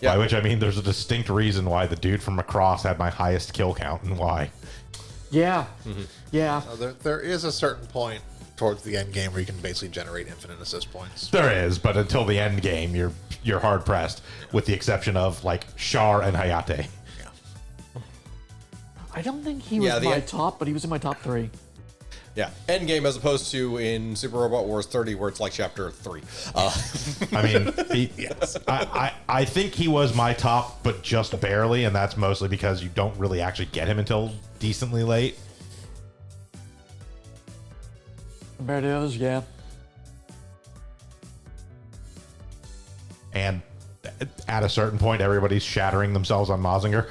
By which I mean there's a distinct reason why the dude from Macross had my highest kill count and why. Yeah. Yeah. there is a certain point towards the end game where you can basically generate infinite assist points. There is, but until the end game, you're hard pressed, with the exception of like Char and Hayate. Yeah. I don't think he was my top, but he was in my top 3. Yeah, end game as opposed to in Super Robot Wars 30, where it's like chapter 3. I mean, I think he was my top, but just barely, and that's mostly because you don't really actually get him until decently late. Compared to others, yeah. And at a certain point, everybody's shattering themselves on Mazinger.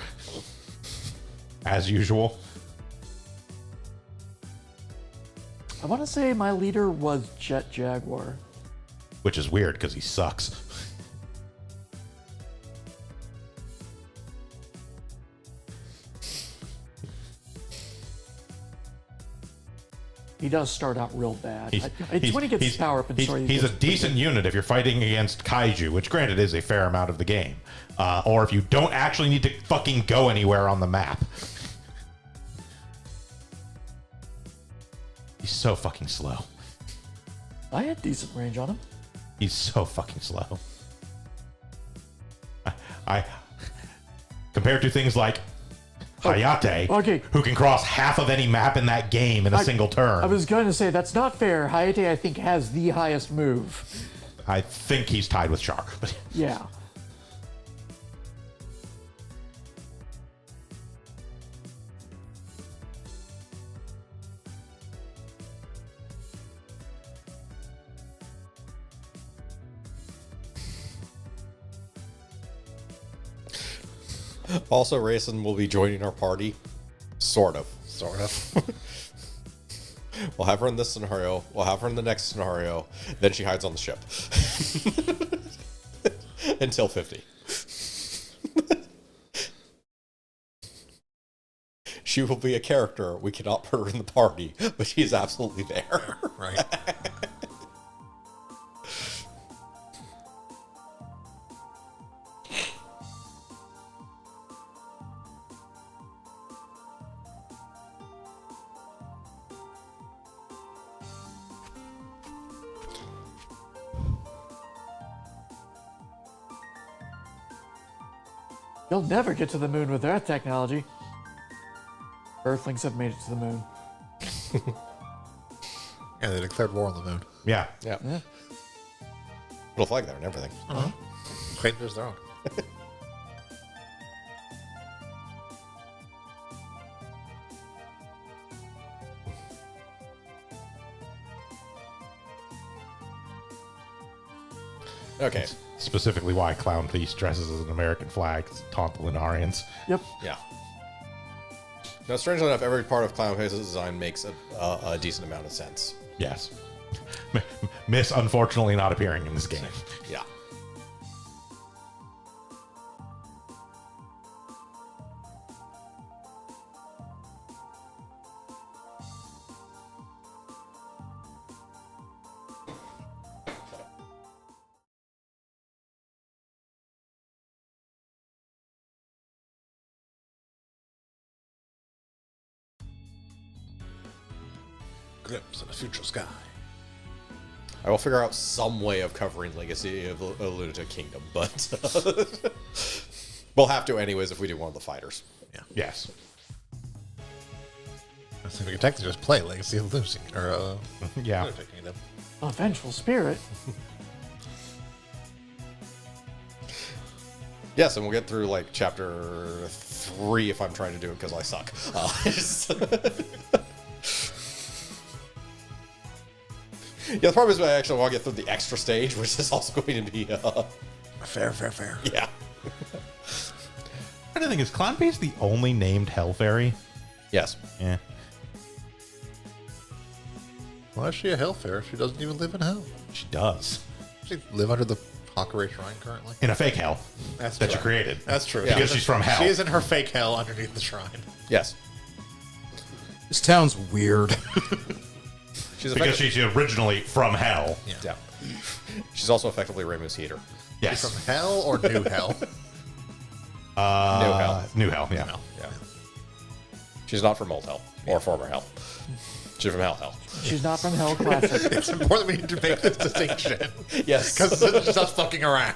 As usual. I want to say my leader was Jet Jaguar. Which is weird because he sucks. He does start out real bad. It's when he gets his power up and he's a decent unit if you're fighting against Kaiju, which granted is a fair amount of the game. Or if you don't actually need to fucking go anywhere on the map. He's so fucking slow. I had decent range on him. He's so fucking slow. I compared to things like Hayate, okay. who can cross half of any map in that game in a single turn. I was going to say, that's not fair. Hayate, I think, has the highest move. I think he's tied with Char. Yeah. Also, Rayson will be joining our party. Sort of. We'll have her in this scenario. We'll have her in the next scenario. Then she hides on the ship. Until 50. She will be a character. We cannot put her in the party, but she is absolutely there. Right. You'll never get to the moon with Earth technology. Earthlings have made it to the moon. Yeah, they declared war on the moon. Yeah. Yeah. Put a flag there and everything. Claimed it as their own. Okay. Specifically why Clown Thief dresses as an American flag to taunt the Lunarians. Yep. Yeah. Now, strangely enough, every part of Clown Face's design makes a decent amount of sense. Yes. Miss, unfortunately, not appearing in this game. Yeah. Glimpse in a future sky. I will figure out some way of covering Legacy of a Lunatic Kingdom, but we'll have to anyways if we do one of the fighters. Yeah. Yes. I think we could technically just play Legacy of Lunacy or Yeah. Lunatic Kingdom. A vengeful spirit. Yes, and we'll get through like chapter 3 if I'm trying to do it because I suck. Yeah, the problem is I actually want to get through the extra stage, which is also going to be Fair. yeah. I think is Clown Face the only named Hell Fairy? Yes. Yeah. Why is she a hellfair? She doesn't even live in hell. She does. She live under the Hakurai Shrine currently. In a fake hell That's that true. you created. That's true. Yeah. Because she's from hell. She is in her fake hell underneath the shrine. Yes. This town's weird. She's Because she's originally from hell. yeah. She's also effectively Ramu's heater. Yes. From hell or new hell? New hell. New hell, yeah. Yeah. She's not from old hell or former hell. She's from hell. She's not from Hell Classic. It's important we need to make this distinction. Yes. Because it's just us fucking around.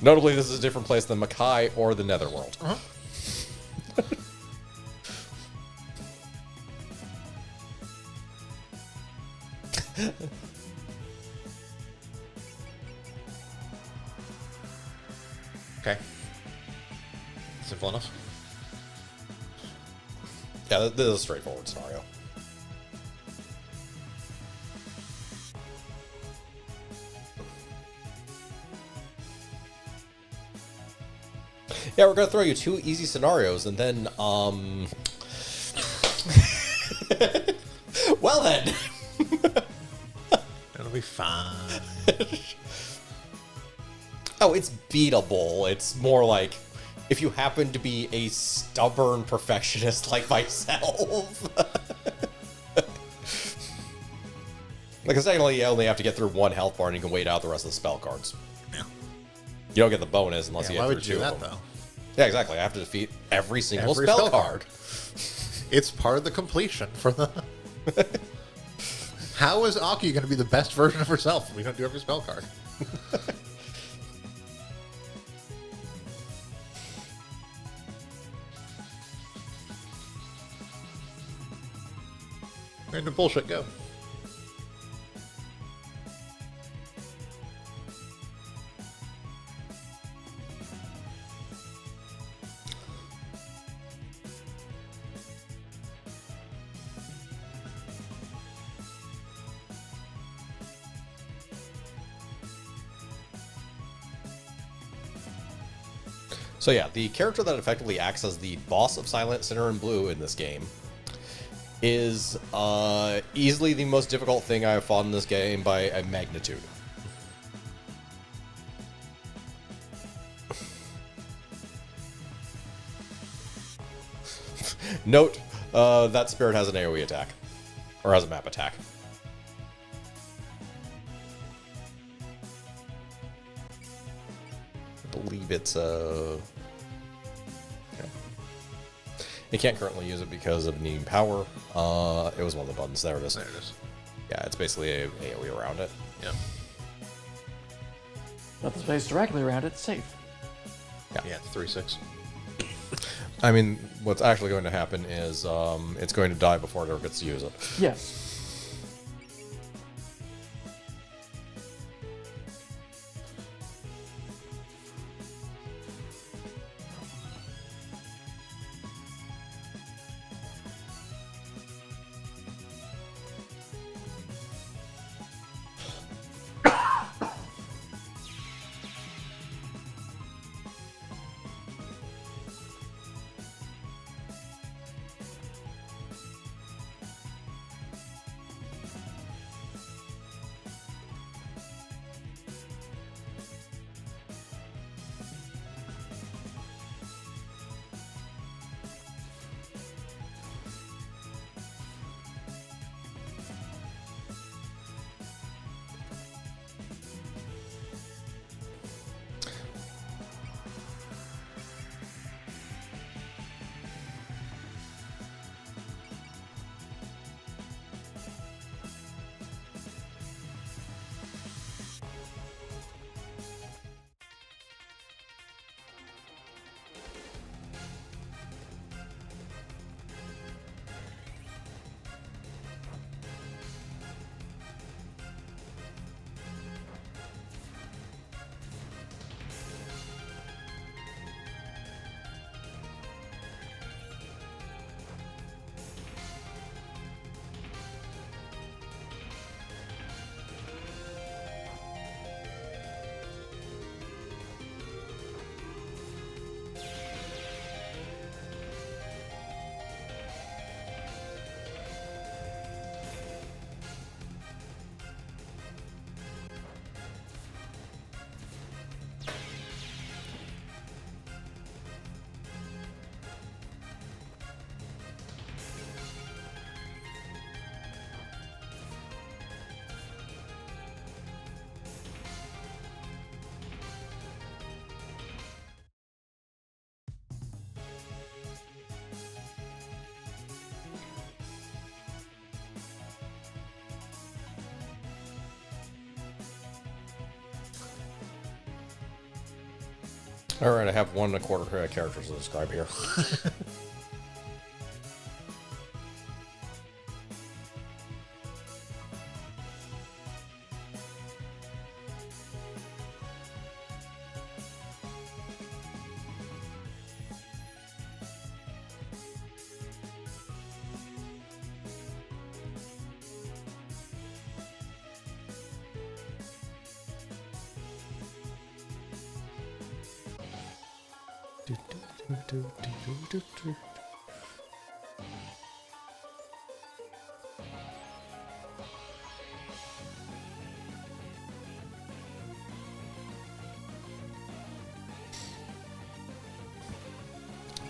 Notably, this is a different place than Makai or the Netherworld. Okay. Simple enough. Yeah, this is a straightforward scenario. Yeah, we're gonna throw you 2 easy scenarios, and then, well then. It'll be fine. Oh, it's beatable. It's more like if you happen to be a stubborn perfectionist like myself. Like, essentially, you only have to get through 1 health bar and you can wait out the rest of the spell cards. Yeah. You don't get the bonus unless Yeah, you why get would through you do 2 that, of them. though? Yeah, exactly. I have to defeat every single Every spell card. It's part of the completion for the... How is Aki going to be the best version of herself if we don't do every spell card? Random bullshit, go. So yeah, the character that effectively acts as the boss of Silent Sinner and Blue in this game is easily the most difficult thing I have fought in this game by a magnitude. Note, that spirit has an AoE attack. Or has a map attack. I believe it's yeah. You can't currently use it because of needing power. It was one of the buttons. There it is. There it is. Yeah, it's basically a AoE around it. Yeah. But the space directly around it's safe. Yeah, it's 3-6. I mean, what's actually going to happen is it's going to die before it ever gets to use it. Yes. Alright, I have 1 1/4 characters to describe here.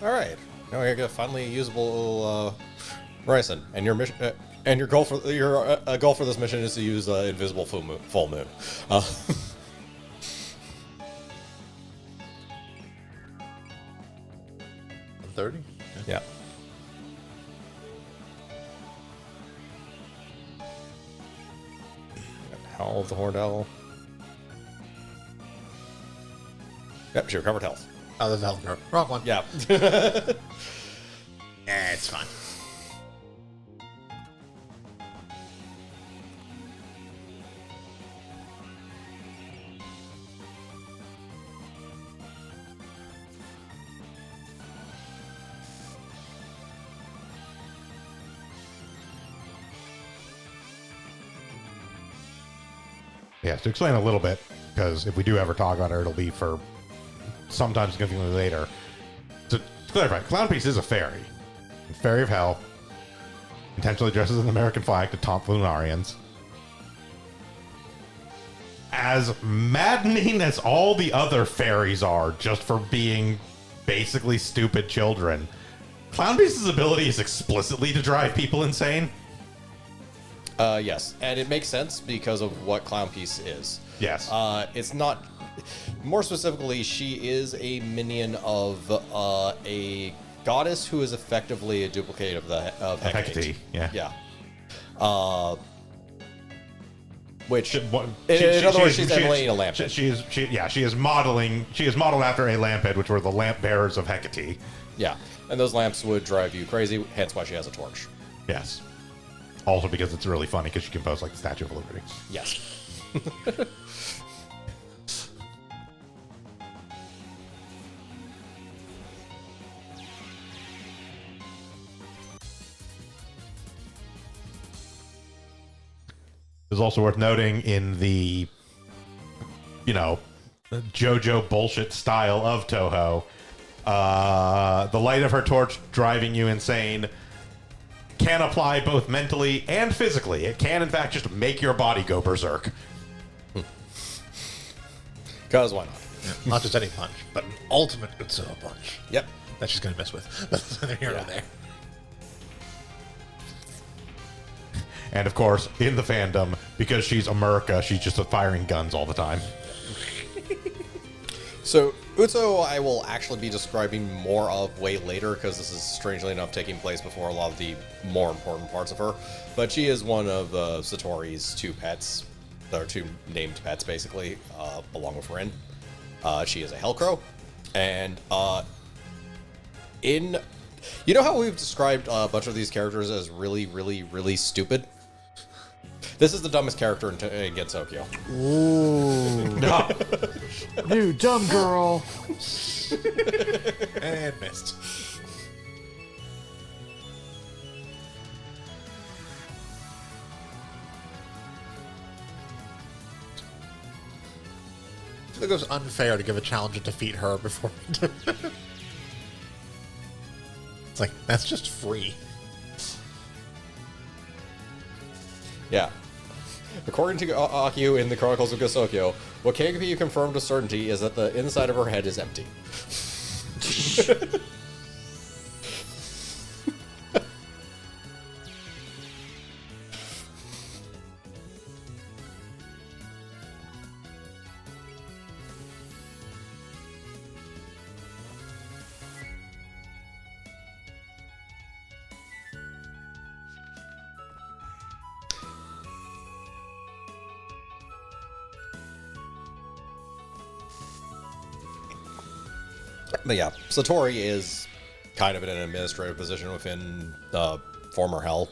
All right, now we got finally a usable Ryzen, and your mission, and your goal for this mission is to use invisible full moon. 30? Yeah. Howl of the Horned Owl. Yep, she recovered health. Oh, there's health girl. Wrong one. Yeah. It's fine. Yes, to explain a little bit, because if we do ever talk about her, it'll be for sometime significantly later. To clarify, Clown Piece is a fairy. Fairy of Hell. Intentionally dresses an American flag to taunt the Lunarians. As maddening as all the other fairies are, just for being basically stupid children, Clown Piece's ability is explicitly to drive people insane. Yes, and it makes sense because of what Clown Piece is. Yes. It's not. More specifically, she is a minion of a goddess who is effectively a duplicate of Hecate. Yeah. Yeah. Which, in In other words, she's emulating a lamphead. She is modeled after a lamphead, which were the lamp bearers of Hecate. Yeah, and those lamps would drive you crazy. Hence, why she has a torch. Yes. Also because it's really funny because she can pose like the Statue of Liberty. Yes. It's also worth noting in the, JoJo bullshit style of Toho, the light of her torch driving you insane can apply both mentally and physically. It can, in fact, just make your body go berserk. Because why not? Yeah, not just any punch, but an ultimate Utsuho punch. Yep. That she's going to mess with. That's neither here nor there. And, of course, in the fandom, because she's America, she's just firing guns all the time. So, Utsuho I will actually be describing more of way later, because this is, strangely enough, taking place before a lot of the more important parts of her. But she is one of Satori's two pets, or two named pets, basically, along with Rin. She is a Hellcrow, and you know how we've described a bunch of these characters as really, really, really stupid? This is the dumbest character in Gensokyo. Ooh. You dumb girl. And missed. I feel like it was unfair to give a challenge and defeat her before. It's like, that's just free. Yeah. According to Akio in the Chronicles of Gosokyo, what can be confirmed with certainty is that the inside of her head is empty. But yeah, Satori is kind of in an administrative position within former Hell.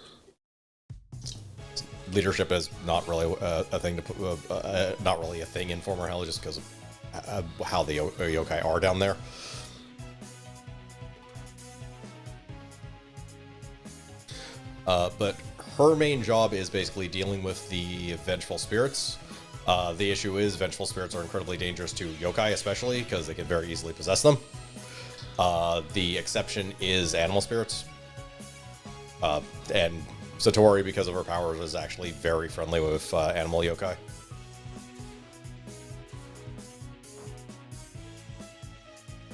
Leadership is not really a thing to not really a thing in former Hell, just because of how the yokai are down there. But her main job is basically dealing with the vengeful spirits. The issue is vengeful spirits are incredibly dangerous to yokai, especially because they can very easily possess them. The exception is animal spirits. And Satori, because of her powers, is actually very friendly with animal yokai.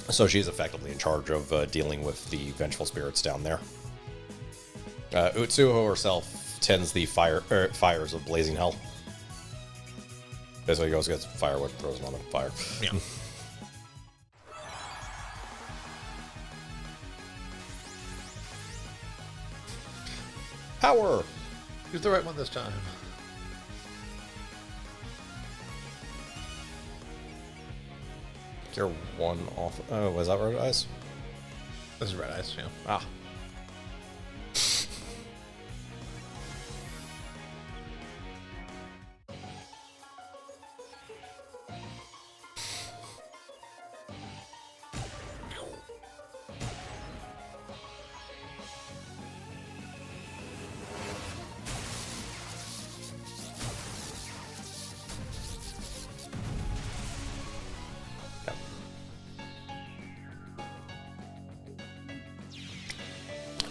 So she's effectively in charge of dealing with the vengeful spirits down there. Utsuho herself tends the fires of blazing hell. Basically goes, gets firewood, throws them on the fire. Yeah. Power! Use the right one this time. You're one off. Oh, was that Red Eyes? This is Red Eyes, yeah. Ah.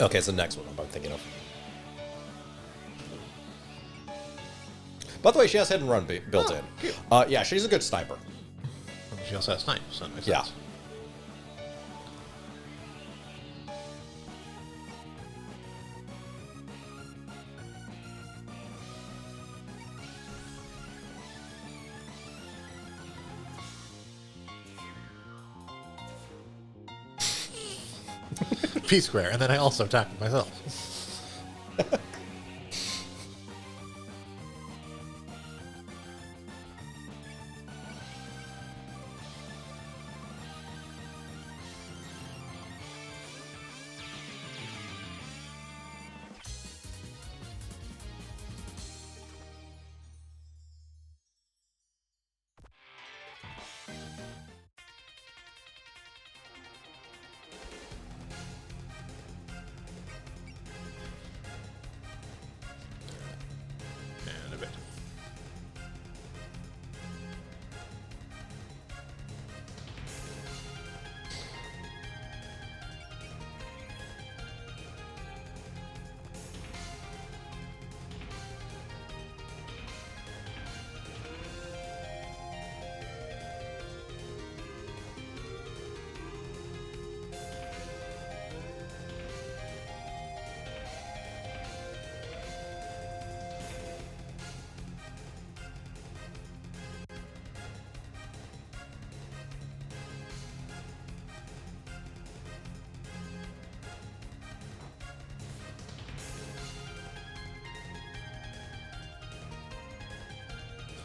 Okay, it's the next one I'm thinking of. By the way, she has hit and run built in. Yeah, she's a good sniper. She also has snipes, so that makes Yeah. sense. P square, and then I also attacked myself. And a bit.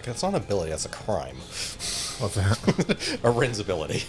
That's not an ability, that's a crime. What's that? A Rin's ability.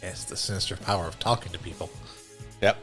Yes, the sinister power of talking to people. Yep.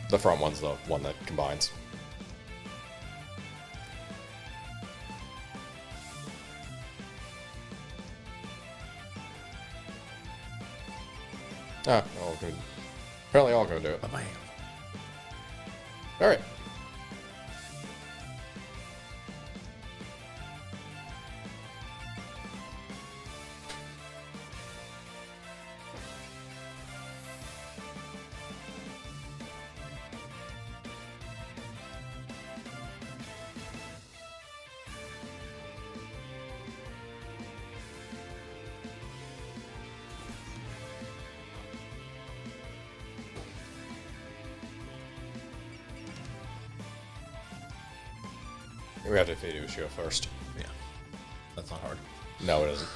The front one's the one that combines. Ah, all good. Apparently all gonna do it. Alright. We have to defeat Ushio first. Yeah. That's not hard. No, it isn't.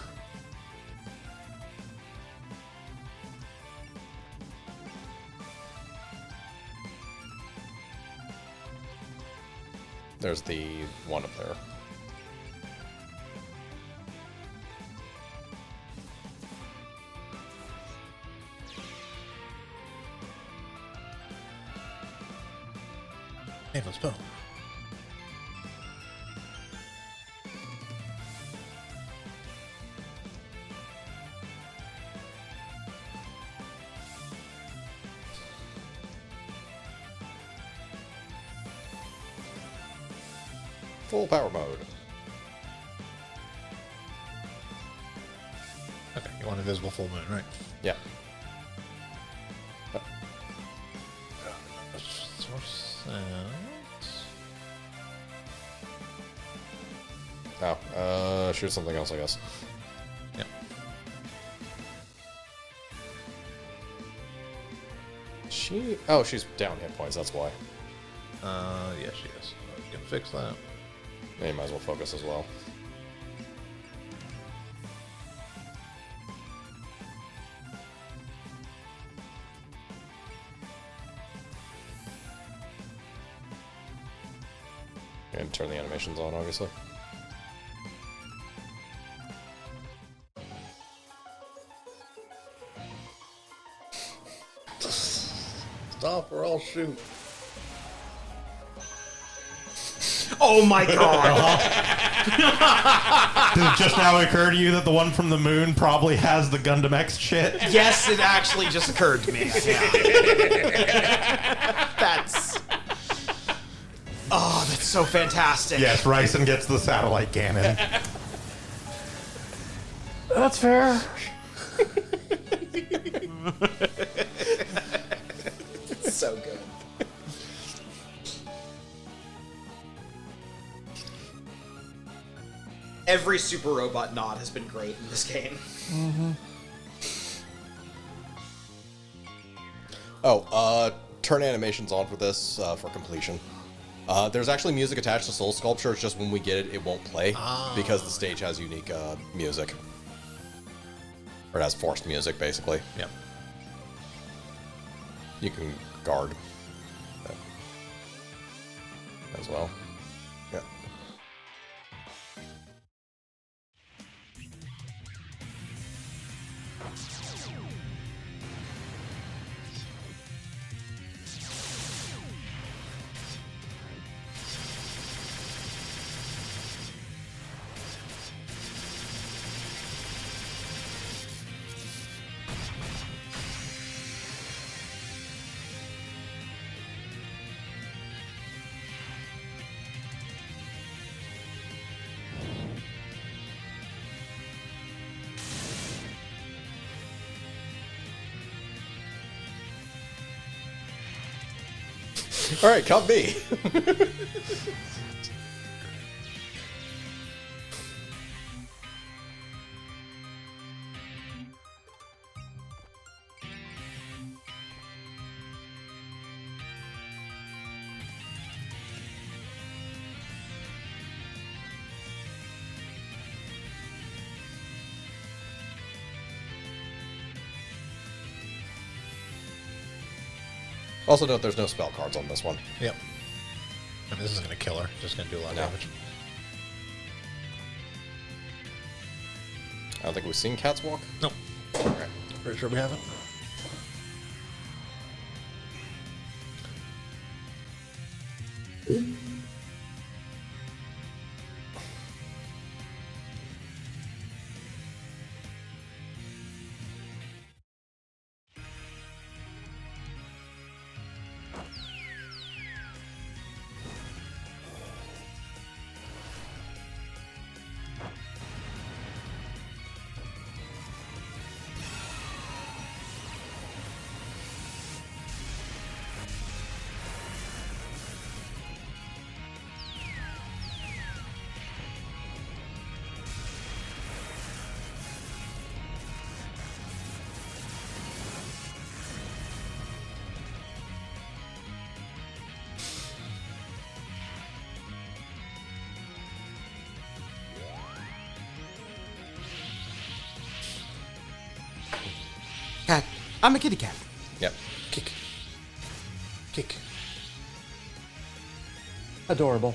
There's the one up there. Hey, let's go. Full power mode. Okay, you want invisible full moon, right? Yeah. Oh, shoot something else, I guess. Yeah. She's down hit points, that's why. Yeah, she is. You can fix that. Yeah, you might as well focus as well. And turn the animations on, obviously. Stop or I'll shoot. Oh my god! Did it just now occur to you that the one from the moon probably has the Gundam X shit? Yes, it actually just occurred to me. Yeah. That's... Oh, that's so fantastic. Yes, Ryson gets the satellite cannon. That's fair. So good. Every super robot nod has been great in this game. Turn animations on for this for completion. There's actually music attached to Soul Sculpture. It's just when we get it, it won't play because the stage has unique music, or it has forced music, basically. Yep. You can guard that as well. Yeah. All right, come me. Also note there's no spell cards on this one. Yep. And this is going to kill her. Just going to do a lot of No. damage. I don't think we've seen cats walk. Nope. Okay. Pretty sure we haven't. Cat. I'm a kitty cat. Yep. Kick. Kick. Adorable.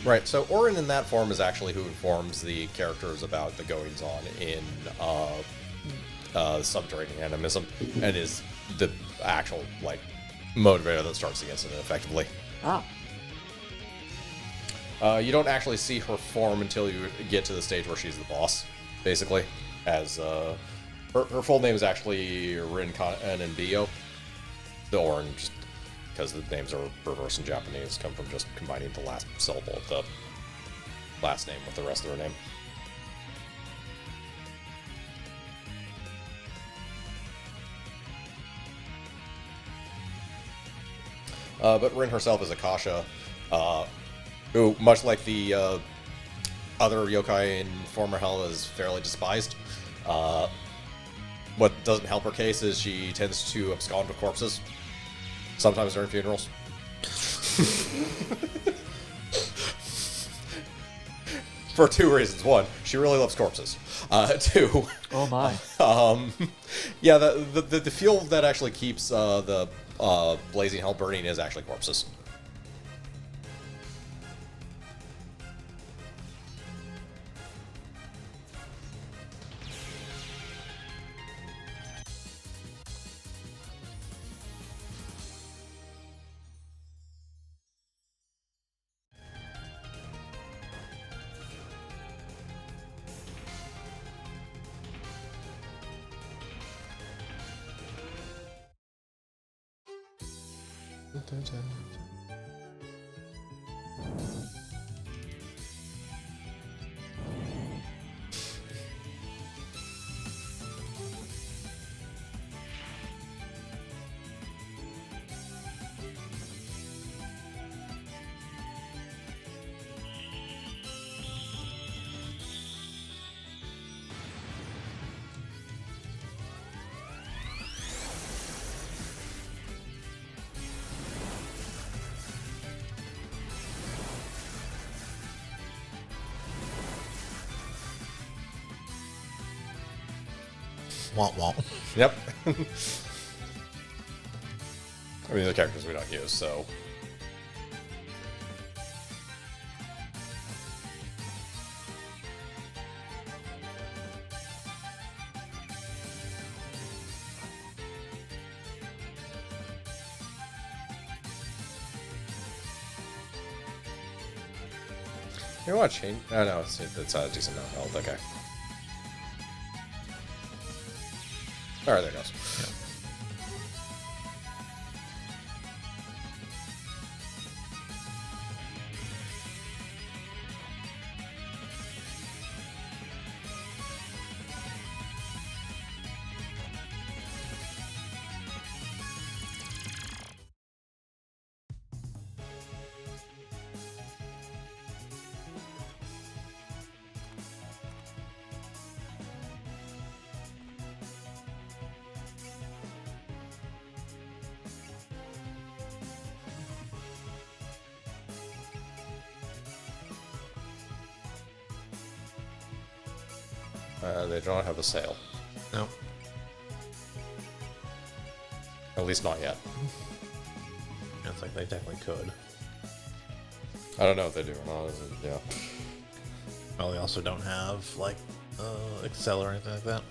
Right, so Orin in that form is actually who informs the characters about the goings-on in subterranean animism, and is the actual, like, motivator that starts the incident, effectively. Ah. You don't actually see her form until you get to the stage where she's the boss, basically, as, her full name is actually Rin Bio. The Orin, just because the names are reversed in Japanese, come from just combining the last syllable of the last name with the rest of her name. But Rin herself is Akasha, who, much like the other yokai in former Hell, is fairly despised. What doesn't help her case is she tends to abscond with corpses, sometimes during funerals. For two reasons. One, she really loves corpses. Two, Oh my. yeah, the fuel that actually keeps the blazing hell burning is actually corpses. Womp womp. Yep. I mean, the characters we don't use, so. You want to change? Oh no, it's a decent amount of health. Okay. All right, there it goes. They don't have a sale. No. At least not yet. It's like they technically could. I don't know if they do or not. Is it? Yeah. Well, they also don't have like Excel or anything like that.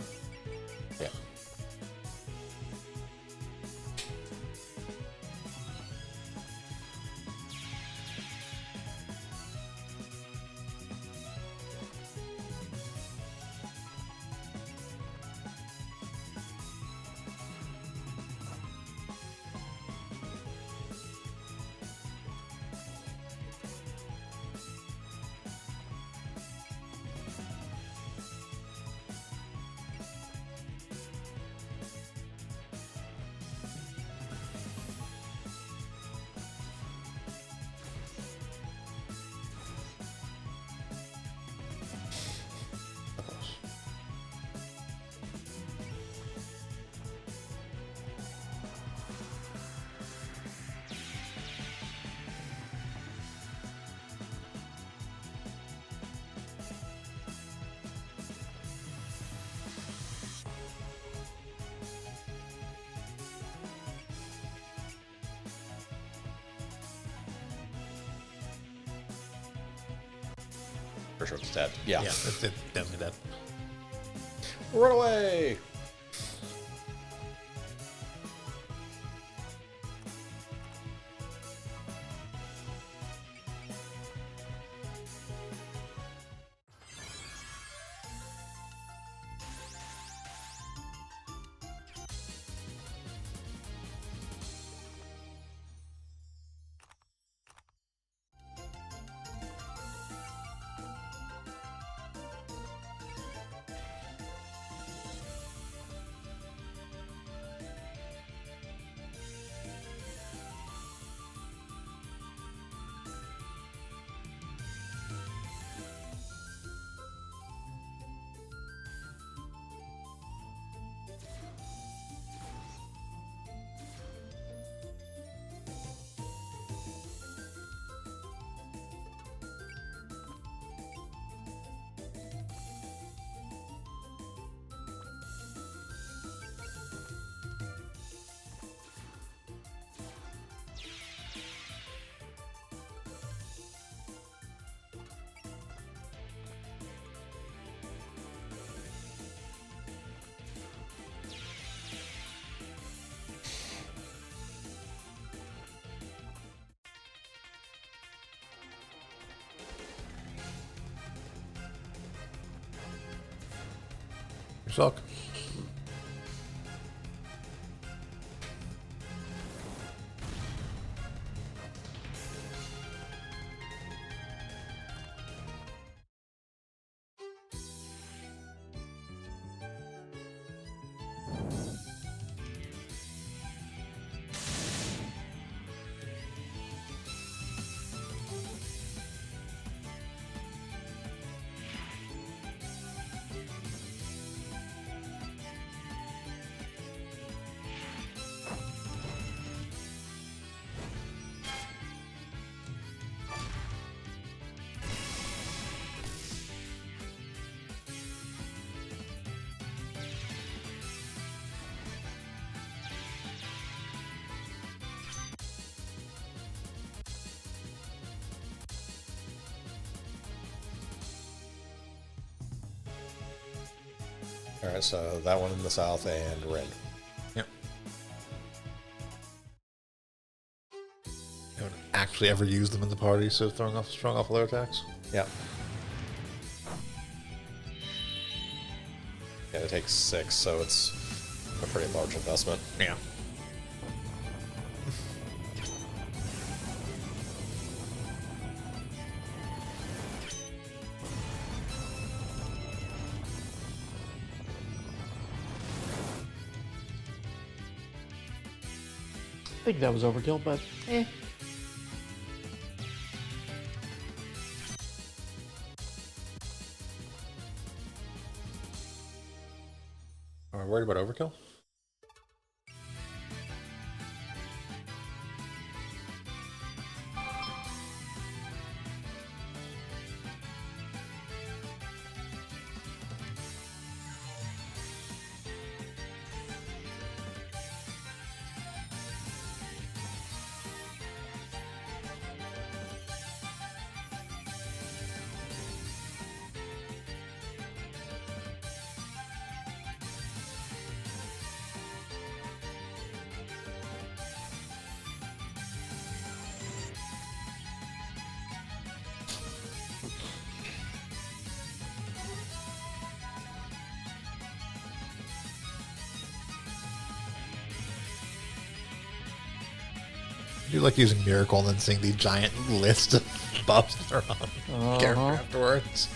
Yeah. For sure it's dead. Yeah. Yeah, it's definitely dead. Run away! You suck. Alright, so that one in the south and Rin. Yep. Haven't actually ever used them in the party, so throwing off strong off their attacks. Yeah. Yeah, it takes 6, so it's a pretty large investment. Yeah. I think that was overkill, but eh. Are we worried about overkill? You like using Miracle and then seeing the giant list of buffs that are on character afterwards.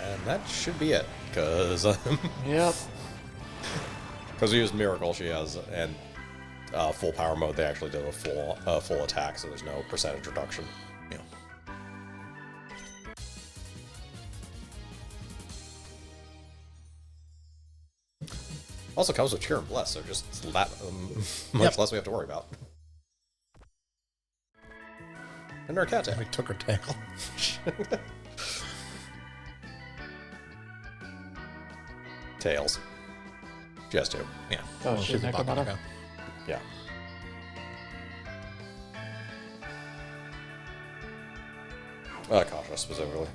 And that should be it, because Yep. we used Miracle, she has, and full power mode, they actually do a full attack, so there's no percentage reduction. Yeah. Also comes with Cheer and Bless, so just that much less we have to worry about. And our cat We took her tail. Tails. She has two. Yeah. Oh, she's she's a Necromata? Bakugo. Yeah. Kasha specifically.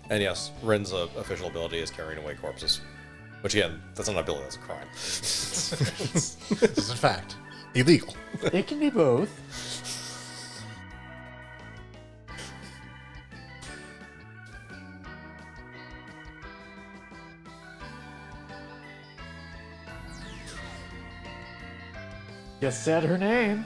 And yes, Rin's official ability is carrying away corpses. Which again, that's not an ability, that's a crime. This is a fact. Illegal. It can be both. You said her name.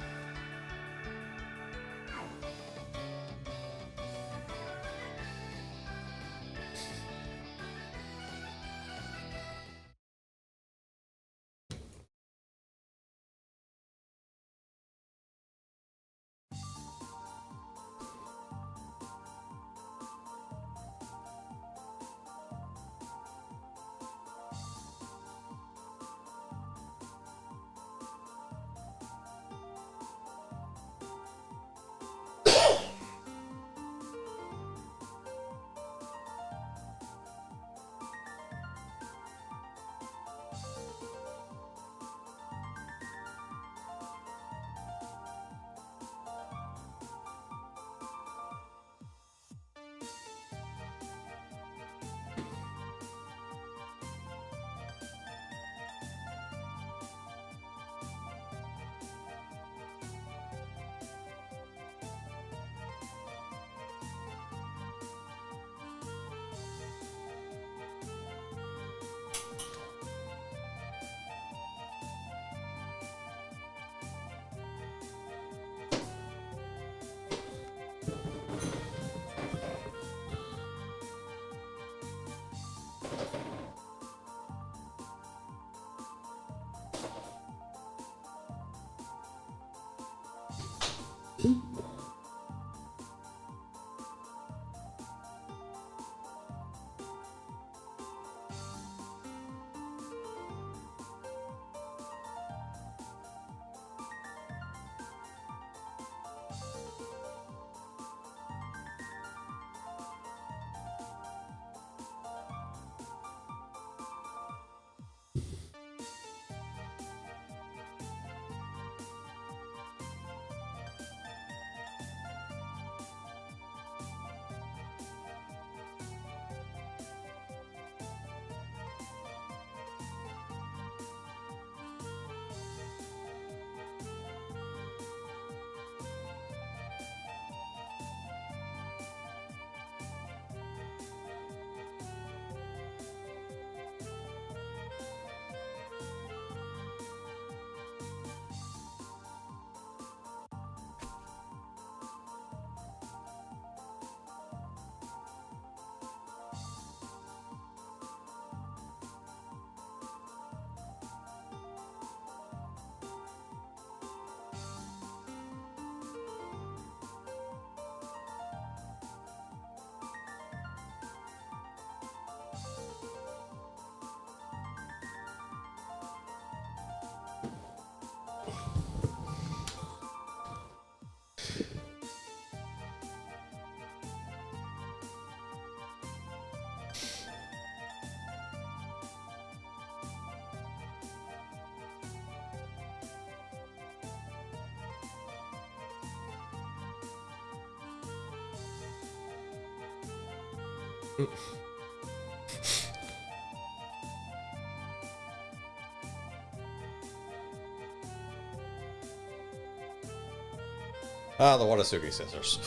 Ah, the Watasuki scissors.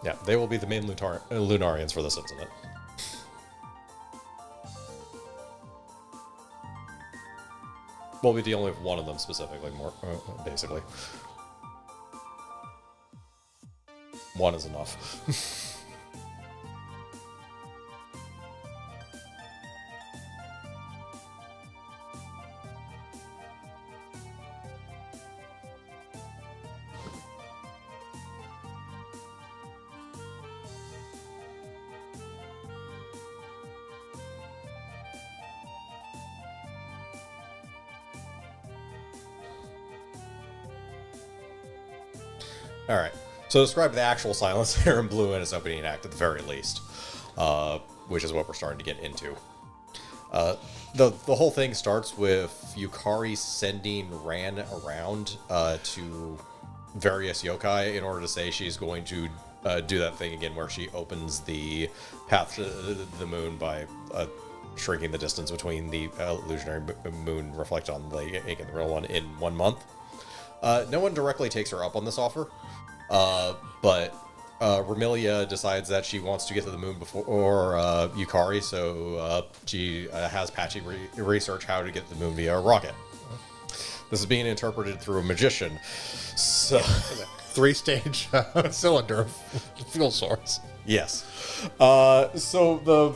Yeah, they will be the main Lunarians for this incident. We'll be dealing with one of them specifically, more basically. One is enough. All right. So describe the actual Silencer in Blue in its opening act at the very least, which is what we're starting to get into. The whole thing starts with Yukari sending Ran around to various yokai in order to say she's going to do that thing again where she opens the path to the moon by shrinking the distance between the illusionary moon reflected on the lake and the real one in 1 month. No one directly takes her up on this offer, but Ramilia decides that she wants to get to the moon before Yukari, so she has Patchy research how to get to the moon via a rocket. This is being interpreted through a magician. So, 3-stage cylinder fuel source. yes. So the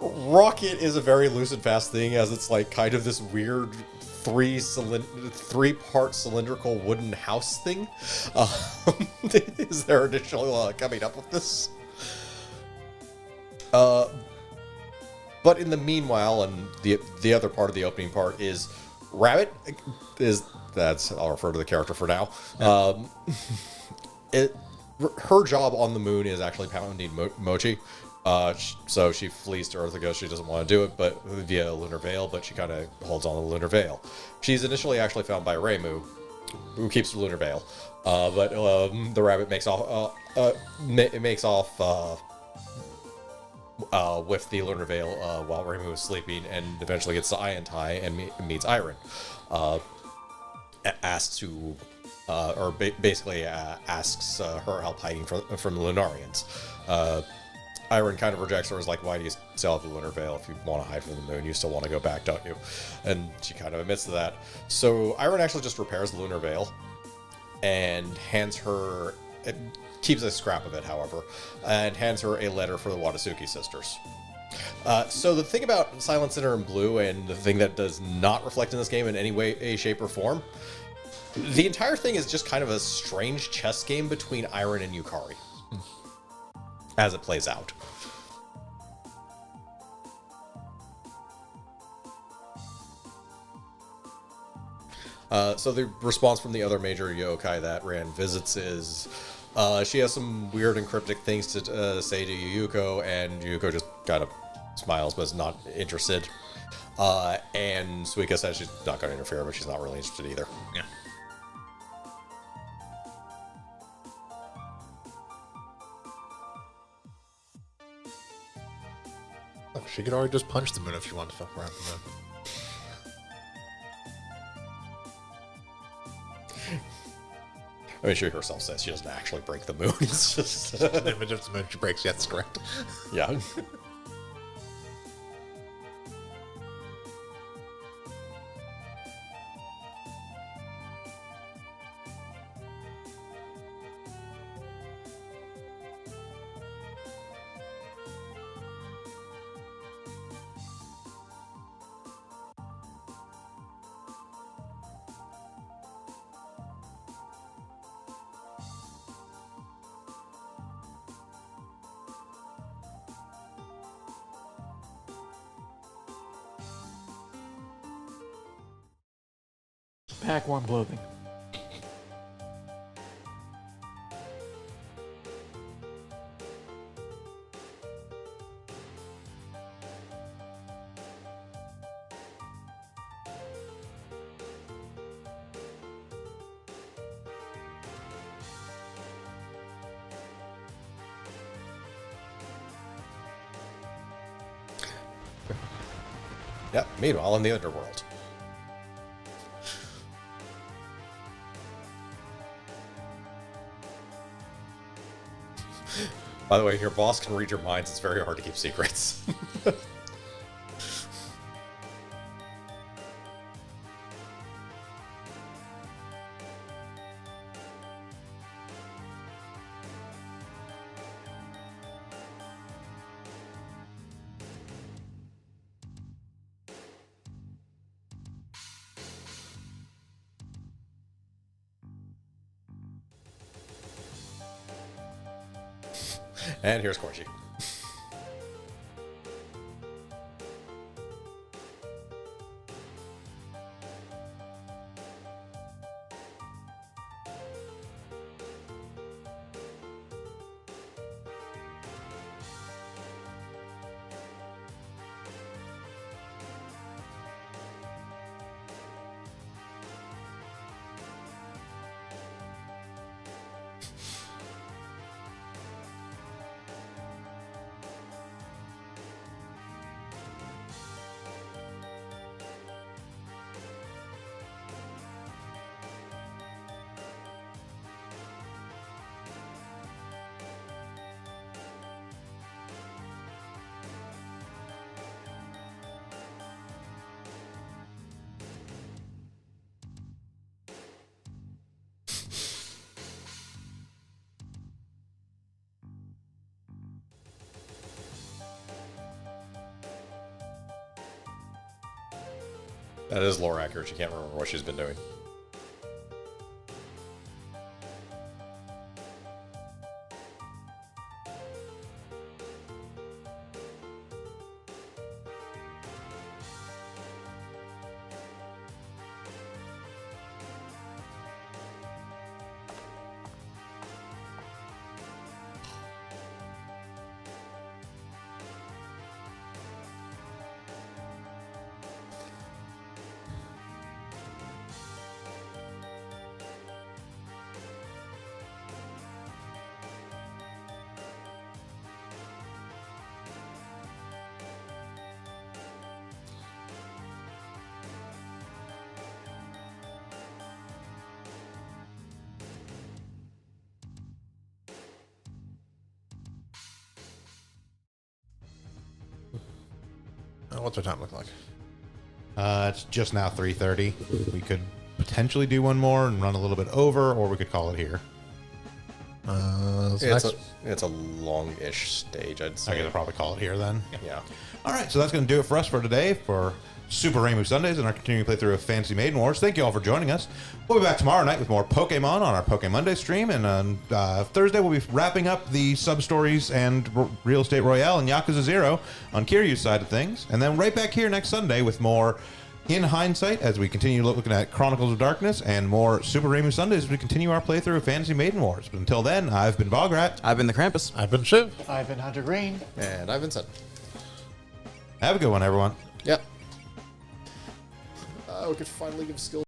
rocket is a very loose and fast thing, as it's like kind of this weird three-part cylindrical wooden house thing. Is their initial coming up with this? But in the meanwhile, and the other part of the opening part is Rabbit I'll refer to the character for now. Her job on the moon is actually pounding mochi. So she flees to Earth and goes, she doesn't want to do it, but via Lunar Veil, but she kind of holds on to the Lunar Veil. She's initially actually found by Reimu, who keeps the Lunar Veil. But the rabbit makes off with the Lunar Veil while Reimu is sleeping, and eventually gets to Aiyantai and meets Iron. Asks to, asks her help hiding from the Lunarians. Iron kind of rejects her, is like, why do you still have the Lunar Veil if you want to hide from the moon? You still want to go back, don't you? And she kind of admits to that. So Iron actually just repairs the Lunar Veil and hands her, it keeps a scrap of it, however, and hands her a letter for the Watasuki sisters. So the thing about Silent Sinner in Blue, and the thing that does not reflect in this game in any way, shape, or form, the entire thing is just kind of a strange chess game between Iron and Yukari as it plays out. So the response from the other major yokai that Ran visits is she has some weird and cryptic things to say to Yuko, and Yuko just kind of smiles but is not interested. And Suika says she's not going to interfere, but she's not really interested either. Yeah. Oh, she could already just punch the moon if she wanted to fuck around the moon. I mean, she herself says she doesn't actually break the moon. It's just An image of the moon she breaks, yeah, that's correct. yeah. Pack warm clothing. Yep. Meanwhile, in the underworld. By the way, your boss can read your minds. It's very hard to keep secrets. And here's Corgi. That is lore accurate. She can't remember what she's been doing. What's our time look like? It's just now 3:30. We could potentially do one more and run a little bit over, or we could call it here. It's a long-ish stage, I'd I say. guess I'll probably call it here then. Yeah. All right, so that's going to do it for us for today for Super Rainbow Sundays and our continuing playthrough of Fantasy Maiden Wars. Thank you all for joining us. We'll be back tomorrow night with more Pokemon on our Pokemon Monday stream, and on Thursday we'll be wrapping up the sub-stories and Real Estate Royale and Yakuza 0 on Kiryu's side of things, and then right back here next Sunday with more In Hindsight as we continue looking at Chronicles of Darkness and more Super Rainbow Sundays as we continue our playthrough of Fantasy Maiden Wars. But until then, I've been Bograt. I've been the Krampus. I've been Shiv. I've been Hunter Green. And I've been said. Have a good one, everyone. Yep. We could finally give skill